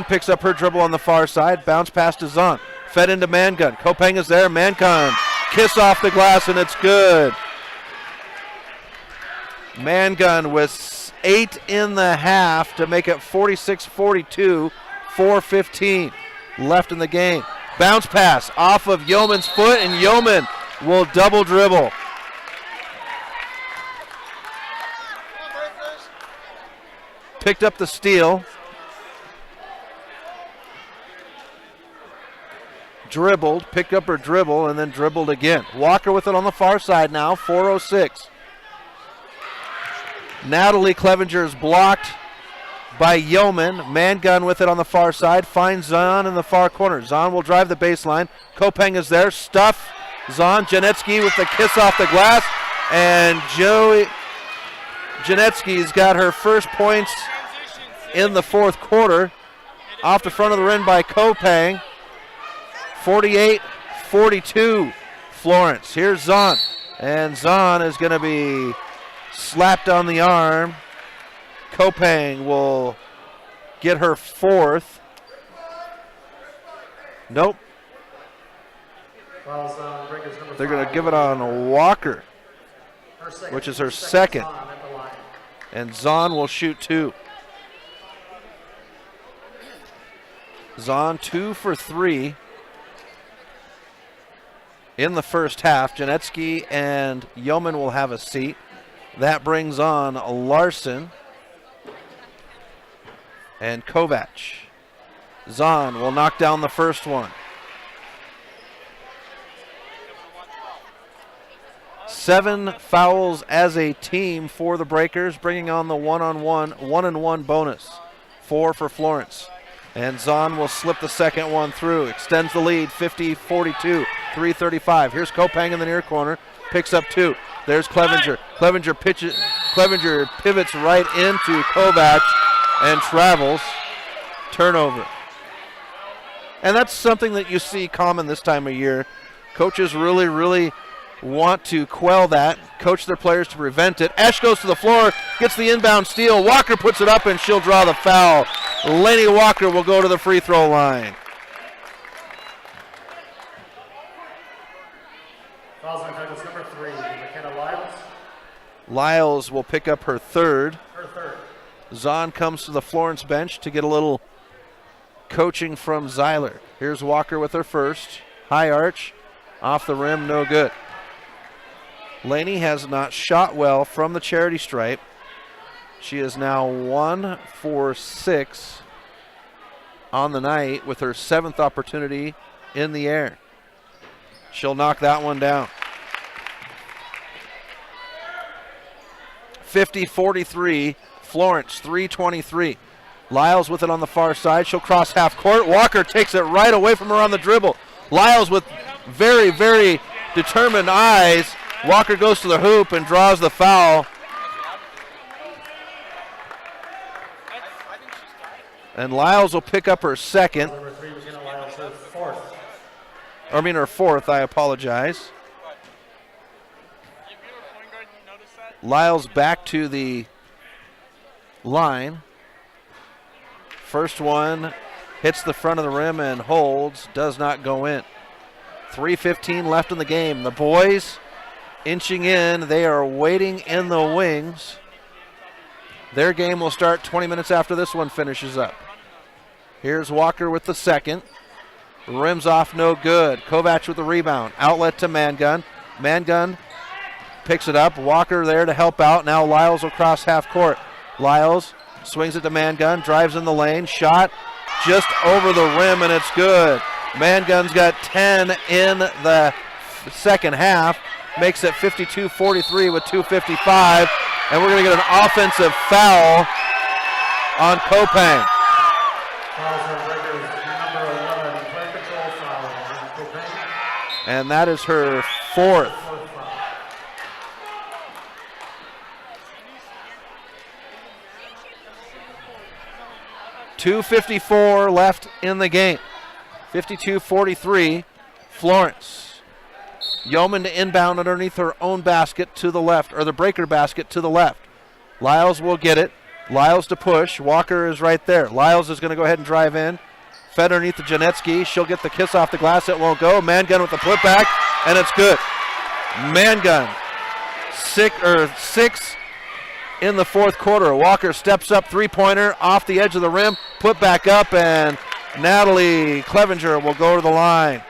Speaker 5: picks up her dribble on the far side, bounce pass to Zahn. Fed into Mangun. Kopang is there. Mangun. Kiss off the glass, and it's good. Mangun with 8 in the half to make it 46-42. 4:15 left in the game. Bounce pass off of Yeoman's foot, and Yeoman will double dribble. Picked up the steal. Dribbled, picked up her dribble, and then dribbled again. Walker with it on the far side now, 4:06. Natalie Clevenger is blocked by Yeoman. Mangun with it on the far side. Finds Zahn in the far corner. Zahn will drive the baseline. Kopang is there. Stuff. Zahn. Janetsky with the kiss off the glass. And Joey Janetsky's got her first points in the fourth quarter. Off the front of the rim by Kopang. 48-42 Florence. Here's Zahn. And Zahn is going to be slapped on the arm. Kopang will get her fourth. Nope. They're going to give it on Walker, which is her second. And Zahn will shoot two. Zahn 2 for 3 in the first half. Janetsky and Yeoman will have a seat. That brings on Larson and Kovac. Zahn will knock down the first one. 7 fouls as a team for the Breakers, bringing on the one-on-one bonus. 4 for Florence. And Zahn will slip the second one through. Extends the lead, 50-42, 3:35. Here's Kopang in the near corner. Picks up 2. There's Clevenger. Clevenger pivots right into Kovac and travels. Turnover. And that's something that you see common this time of year. Coaches really want to quell that, coach their players to prevent it. Esch goes to the floor, gets the inbound steal. Walker puts it up, and she'll draw the foul. Lainey Walker will go to the free throw line.
Speaker 17: Fouls on targets number 3, McKenna Lyles.
Speaker 5: Lyles will pick up her third.
Speaker 17: Her third.
Speaker 5: Zahn comes to the Florence bench to get a little coaching from Zeiler. Here's Walker with her first. High arch, off the rim, no good. Laney has not shot well from the charity stripe. She is now 1 for 6 on the night with her 7th opportunity in the air. She'll knock that one down. 50-43, Florence, 3:23. Lyles with it on the far side. She'll cross half court. Walker takes it right away from her on the dribble. Lyles with very determined eyes. Walker goes to the hoop and draws the foul. And Lyles will pick up her second.
Speaker 17: Number 3, McKenna Lyles, her fourth.
Speaker 5: Her fourth, I apologize. Lyles back to the line. First one hits the front of the rim and holds, does not go in. 3:15 left in the game. The boys inching in. They are waiting in the wings. Their game will start 20 minutes after this one finishes up. Here's Walker with the second. Rims off, no good. Kovac with the rebound. Outlet to Mangun. Mangun picks it up. Walker there to help out. Now Lyles will cross half court. Lyles swings it to Mangun, drives in the lane, shot just over the rim, and it's good. Mangun's got 10 in the second half, makes it 52-43 with 2:55, and we're going to get an offensive foul on Kopang.
Speaker 17: Fouls on Breakers, number 11, player control foul on Kopang.
Speaker 5: And that is her fourth. 2:54 left in the game. 52-43, Florence. Yeoman to inbound underneath her own basket to the left, or the breaker basket to the left. Lyles will get it. Lyles to push. Walker is right there. Lyles is going to go ahead and drive in. Fed underneath to Janetsky. She'll get the kiss off the glass. It won't go. Mangun with the putback, and it's good. Mangun, six in the fourth quarter. Walker steps up, three-pointer off the edge of the rim, put back up, and Natalie Clevenger will go to the line.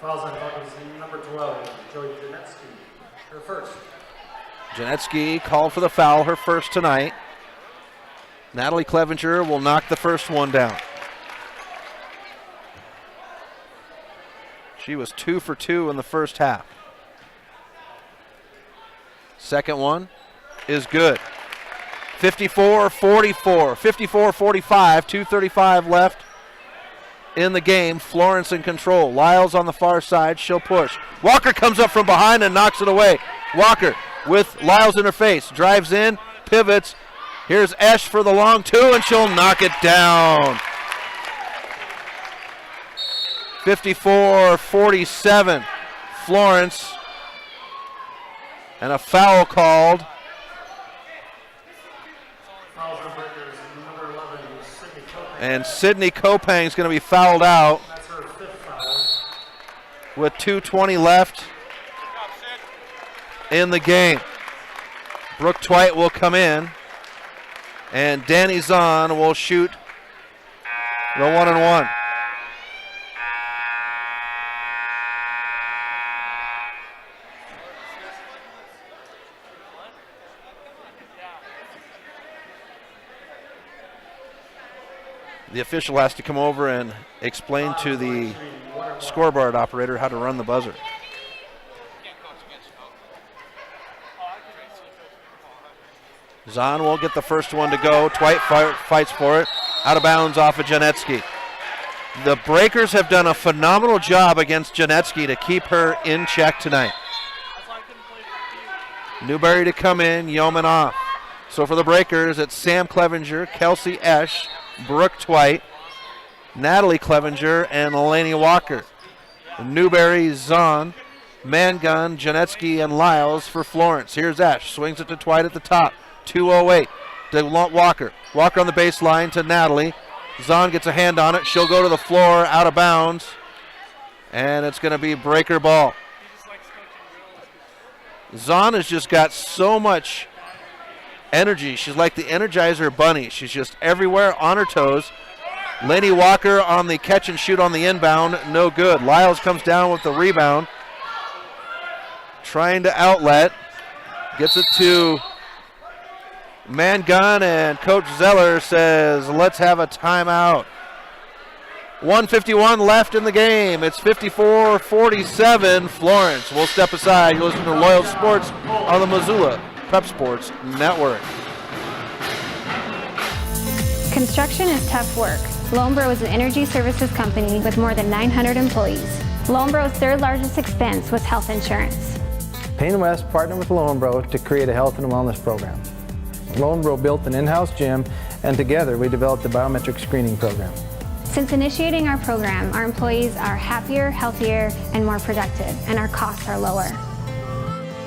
Speaker 17: Fouls on Hawkins, number 12, Joey Janetsky, her first.
Speaker 5: Janetsky called for the foul, her first tonight. Natalie Clevenger will knock the first one down. She was 2 for 2 in the first half. Second one is good. 54-44, 54-45, 2:35 left in the game. Florence in control. Lyles on the far side, she'll push. Walker comes up from behind and knocks it away. Walker with Lyles in her face, drives in, pivots. Here's Esch for the long two, and she'll knock it down. 54-47, Florence, and a foul called.
Speaker 17: Fouls on Breakers, number 11, Sydney Kopang.
Speaker 5: And Sydney Kopang is going to be fouled out
Speaker 17: That's her fifth foul.
Speaker 5: with 2:20 left in the game. Brooke Twite will come in, and Danny Zahn will shoot the 1-and-1. The official has to come over and explain to the scoreboard operator how to run the buzzer. Zahn will get the first one to go. Twite fights for it. Out of bounds off of Janetsky. The Breakers have done a phenomenal job against Janetsky to keep her in check tonight. Newberry to come in, Yeoman off. So for the Breakers, it's Sam Clevenger, Kelsey Esch, Brooke Twite, Natalie Clevenger, and Laney Walker. Newberry, Zahn, Mangun, Janetsky, and Lyles for Florence. Here's Esch, swings it to Twite at the top. 2:08 to Walker. Walker on the baseline to Natalie. Zahn gets a hand on it. She'll go to the floor, out of bounds. And it's going to be Breaker ball. Zahn has just got so much energy. She's like the Energizer Bunny. She's just everywhere on her toes. Laney Walker on the catch and shoot on the inbound. No good. Lyles comes down with the rebound. Trying to outlet. Gets it to Mangun, and Coach Zeller says, let's have a timeout. 1:51 left in the game. It's 54-47. Florence will step aside. You're listening to Loyal Sports on the Missoula Prep Sports Network.
Speaker 12: Construction is tough work. Lonebro is an energy services company with more than 900 employees. Lonebro's third largest expense was health insurance.
Speaker 13: Payne West partnered with Lonebro to create a health and wellness program. Lonebro built an in-house gym, and together we developed a biometric screening program.
Speaker 12: Since initiating our program, our employees are happier, healthier, and more productive, and our costs are lower.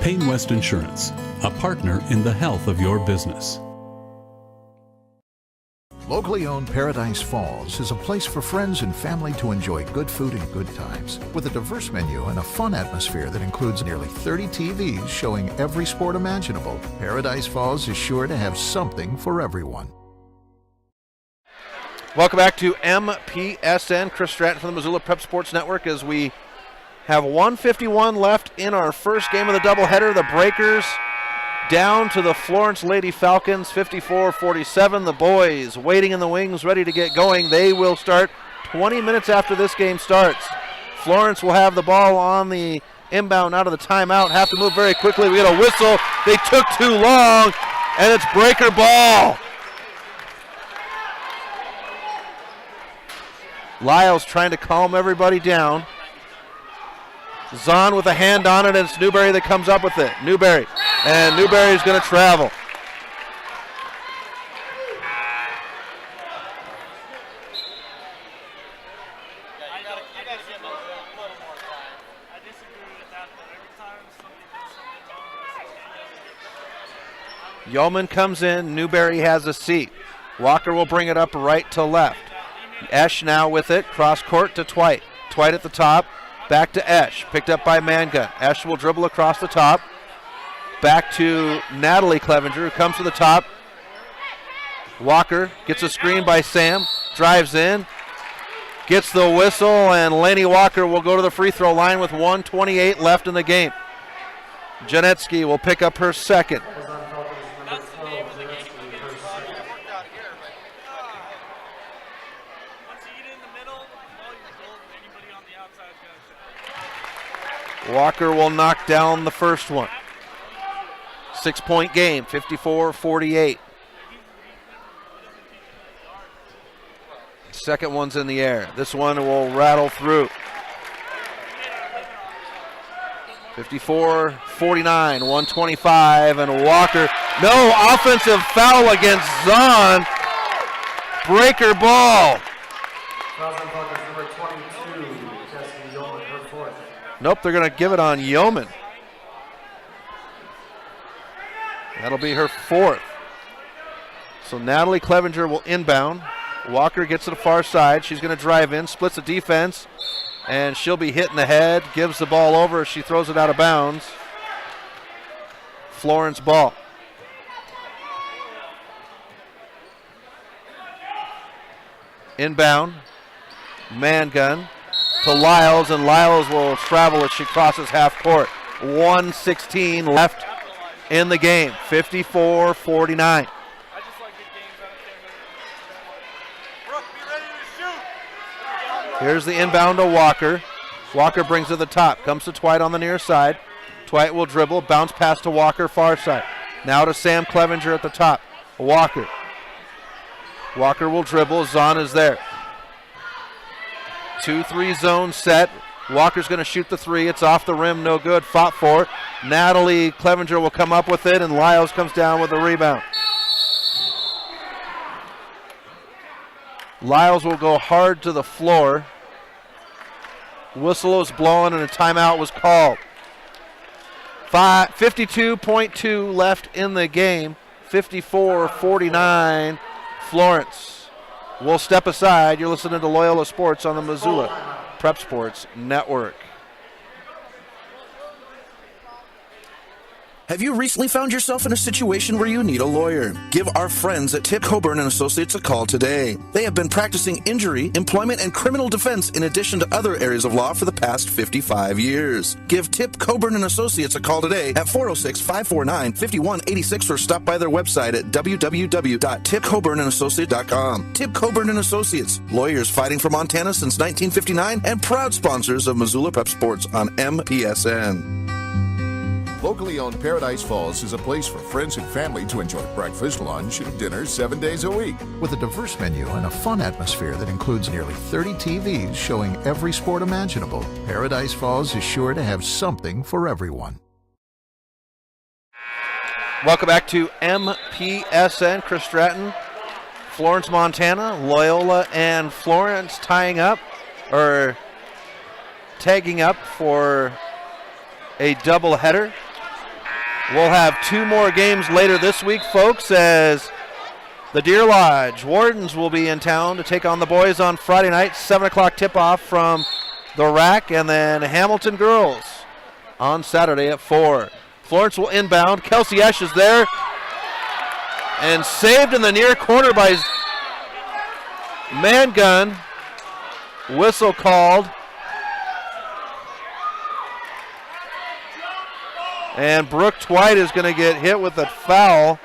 Speaker 14: Payne West Insurance, a partner in the health of your business.
Speaker 7: Locally owned Paradise Falls is a place for friends and family to enjoy good food and good times. With a diverse menu and a fun atmosphere that includes nearly 30 TVs showing every sport imaginable, Paradise Falls is sure to have something for everyone.
Speaker 5: Welcome back to MPSN. Chris Stratton from the Missoula Prep Sports Network as we have 1:51 left in our first game of the doubleheader. The Breakers down to the Florence Lady Falcons, 54-47. The boys waiting in the wings, ready to get going. They will start 20 minutes after this game starts. Florence will have the ball on the inbound out of the timeout. Have to move very quickly. We get a whistle. They took too long, and it's Breaker ball. Lyles trying to calm everybody down. Zahn with a hand on it, and it's Newberry that comes up with it. Newberry, and Newberry's going to travel. Yeoman comes in, Newberry has a seat. Walker will bring it up right to left. Esch now with it, cross court to Twite. Twite at the top, back to Esch, picked up by Mangun. Esch will dribble across the top, back to Natalie Clevenger, who comes to the top. Walker gets a screen by Sam, drives in, gets the whistle, and Laney Walker will go to the free throw line with 1:28 left in the game. Janetsky will pick up her second. Walker will knock down the first one. 6-point game, 54-48. Second one's in the air. This one will rattle through. 54-49, 125, and Walker. No offensive foul against Zahn. Breaker ball. Nope, they're going to give it on Yeoman. That'll be her fourth. So Natalie Clevenger will inbound. Walker gets to the far side. She's going to drive in, splits the defense, and she'll be hit in the head. Gives the ball over. She throws it out of bounds. Florence ball. Inbound. Mangun to Lyles, and Lyles will travel as she crosses half court. 1:16 left in the game, 54-49. Here's the inbound to Walker. Walker brings it to the top, comes to Twite on the near side. Twite will dribble, bounce pass to Walker, far side. Now to Sam Clevenger at the top. Walker. Walker will dribble, Zahn is there. 2-3 zone set. Walker's going to shoot the three. It's off the rim, no good. Fought for it. Natalie Clevenger will come up with it, and Lyles comes down with the rebound. Lyles will go hard to the floor. Whistle was blown and a timeout was called. 52.2 left in the game. 54-49 Florence. We'll step aside. You're listening to Loyola Sports on the Missoula Prep Sports Network.
Speaker 15: Have you recently found yourself in a situation where you need a lawyer? Give our friends at Tip Coburn and Associates a call today. They have been practicing injury, employment, and criminal defense in addition to other areas of law for the past 55 years. Give Tip Coburn and Associates a call today at 406-549-5186 or stop by their website at www.tipcoburnandassociates.com. Tip Coburn and Associates, lawyers fighting for Montana since 1959 and proud sponsors of Missoula Prep Sports on MPSN.
Speaker 11: Locally owned Paradise Falls is a place for friends and family to enjoy breakfast, lunch, and dinner 7 days a week.
Speaker 7: With a diverse menu and a fun atmosphere that includes nearly 30 TVs showing every sport imaginable, Paradise Falls is sure to have something for everyone.
Speaker 5: Welcome back to MPSN. Chris Stratton, Florence, Montana, Loyola and Florence tagging up for a doubleheader. We'll have two more games later this week, folks, as the Deer Lodge Wardens will be in town to take on the boys on Friday night, 7 o'clock tip-off from the Rack, and then Hamilton Girls on Saturday at 4. Florence will inbound. Kelsey Esch is there and saved in the near corner by Mangun. Whistle called. And Brooke Twite is going to get hit with a foul.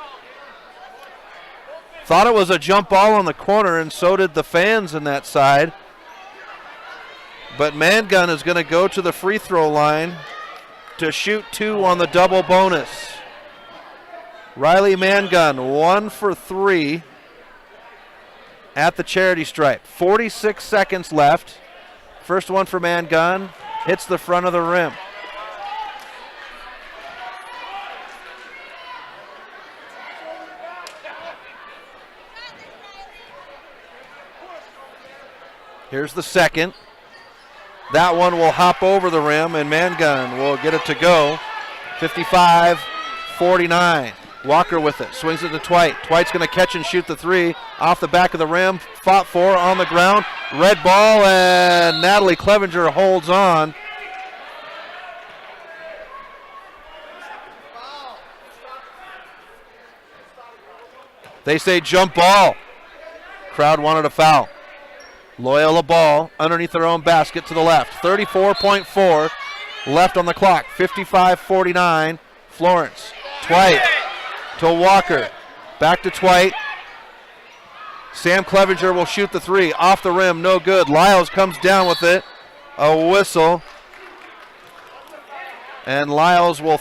Speaker 5: Thought it was a jump ball on the corner, and so did the fans in that side. But Mangun is going to go to the free throw line to shoot 2 on the double bonus. Riley Mangun, 1 for 3 at the charity stripe. 46 seconds left. First one for Mangun, hits the front of the rim. Here's the second. That one will hop over the rim, and Mangun will get it to go. 55-49. Walker with it. Swings it to Twite. Twite's going to catch and shoot the 3 off the back of the rim. Fought for on the ground. Red ball, and Natalie Clevenger holds on. They say jump ball. Crowd wanted a foul. Loyola ball underneath their own basket to the left. 34.4 left on the clock. 55-49 Florence. Twite to Walker. Back to Twite. Sam Clevenger will shoot the 3. Off the rim, no good. Lyles comes down with it. A whistle. And Lyles will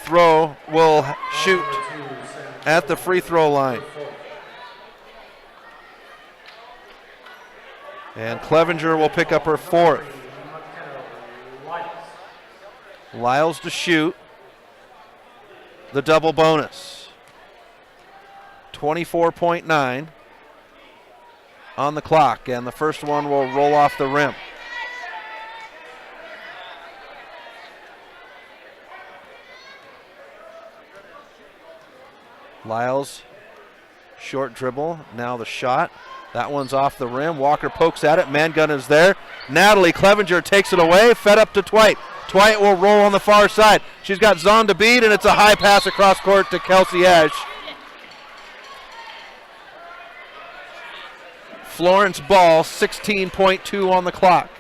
Speaker 5: shoot at the free throw line. And Clevenger will pick up her 4th. Lyles to shoot the double bonus. 24.9 on the clock, and the first one will roll off the rim. Lyles, short dribble, now the shot. That one's off the rim. Walker pokes at it. Mangun is there. Natalie Clevenger takes it away. Fed up to Twite. Twite will roll on the far side. She's got Zahn to beat, and it's a high pass across court to Kelsey Esch. Florence ball, 16.2 on the clock.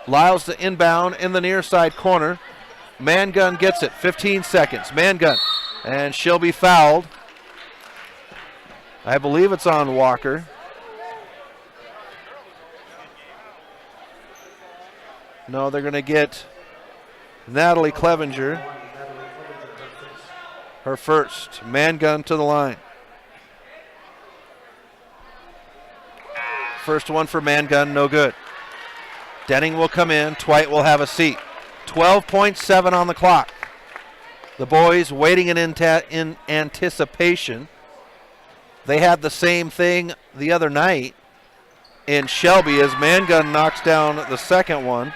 Speaker 5: Lyles to inbound in the near side corner. Mangun gets it. 15 seconds. Mangun. And she'll be fouled. I believe it's on Walker. No, they're going to get Natalie Clevenger. Her first. Mangun to the line. First one for Mangun, no good. Denning will come in. Twite will have a seat. 12.7 on the clock. The boys waiting in anticipation. They had the same thing the other night in Shelby as Mangun knocks down the second one.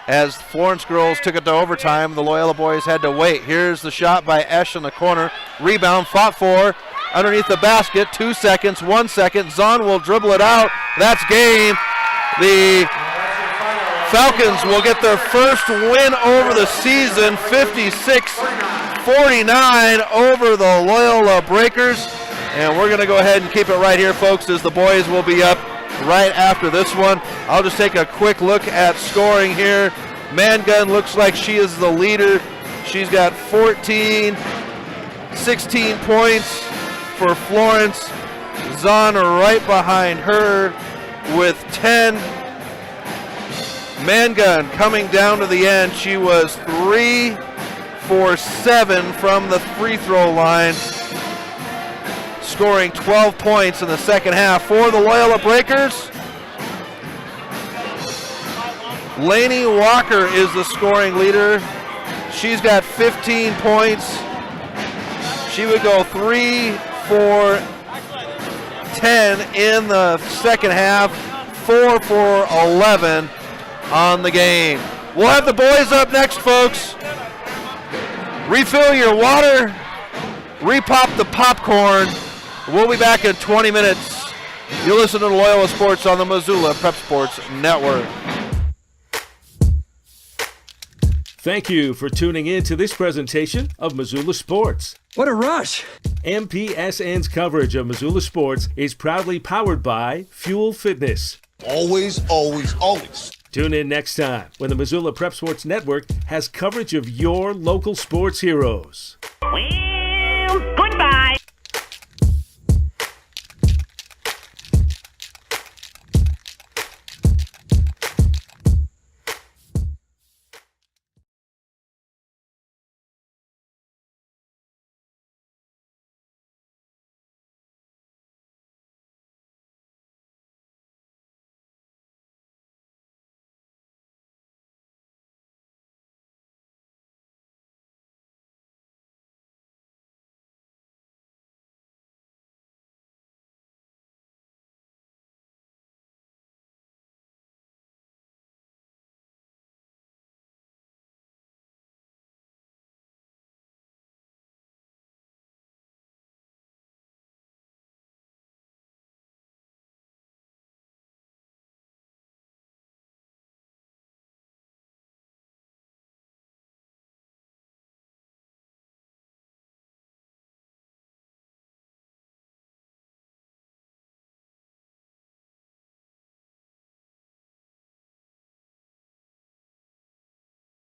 Speaker 5: As Florence girls took it to overtime, the Loyola boys had to wait. Here's the shot by Esch in the corner. Rebound, fought for, underneath the basket. 2 seconds, 1 second. Zahn will dribble it out. That's game. The Falcons will get their first win over the season, 56-49 over the Loyola Breakers. And we're going to go ahead and keep it right here, folks, as the boys will be up right after this one. I'll just take a quick look at scoring here. Mangun looks like she is the leader. She's got 16 points for Florence. Zahn right behind her with 10. Mangun coming down to the end. She was 3 for 7 from the free throw line, scoring 12 points in the second half for the Loyola Breakers. Lainey Walker is the scoring leader. She's got 15 points. She would go 3 for 10 in the second half, 4 for 11 on the game. We'll have the boys up next, folks. Refill your water, repop the popcorn. We'll be back in 20 minutes. You'll listen to Loyola Sports on the Missoula Prep Sports Network.
Speaker 1: Thank you for tuning in to this presentation of Missoula Sports.
Speaker 18: What a rush!
Speaker 1: MPSN's coverage of Missoula Sports is proudly powered by Fuel Fitness.
Speaker 11: Always, always, always.
Speaker 1: Tune in next time when the Missoula Prep Sports Network has coverage of your local sports heroes.
Speaker 2: Whee!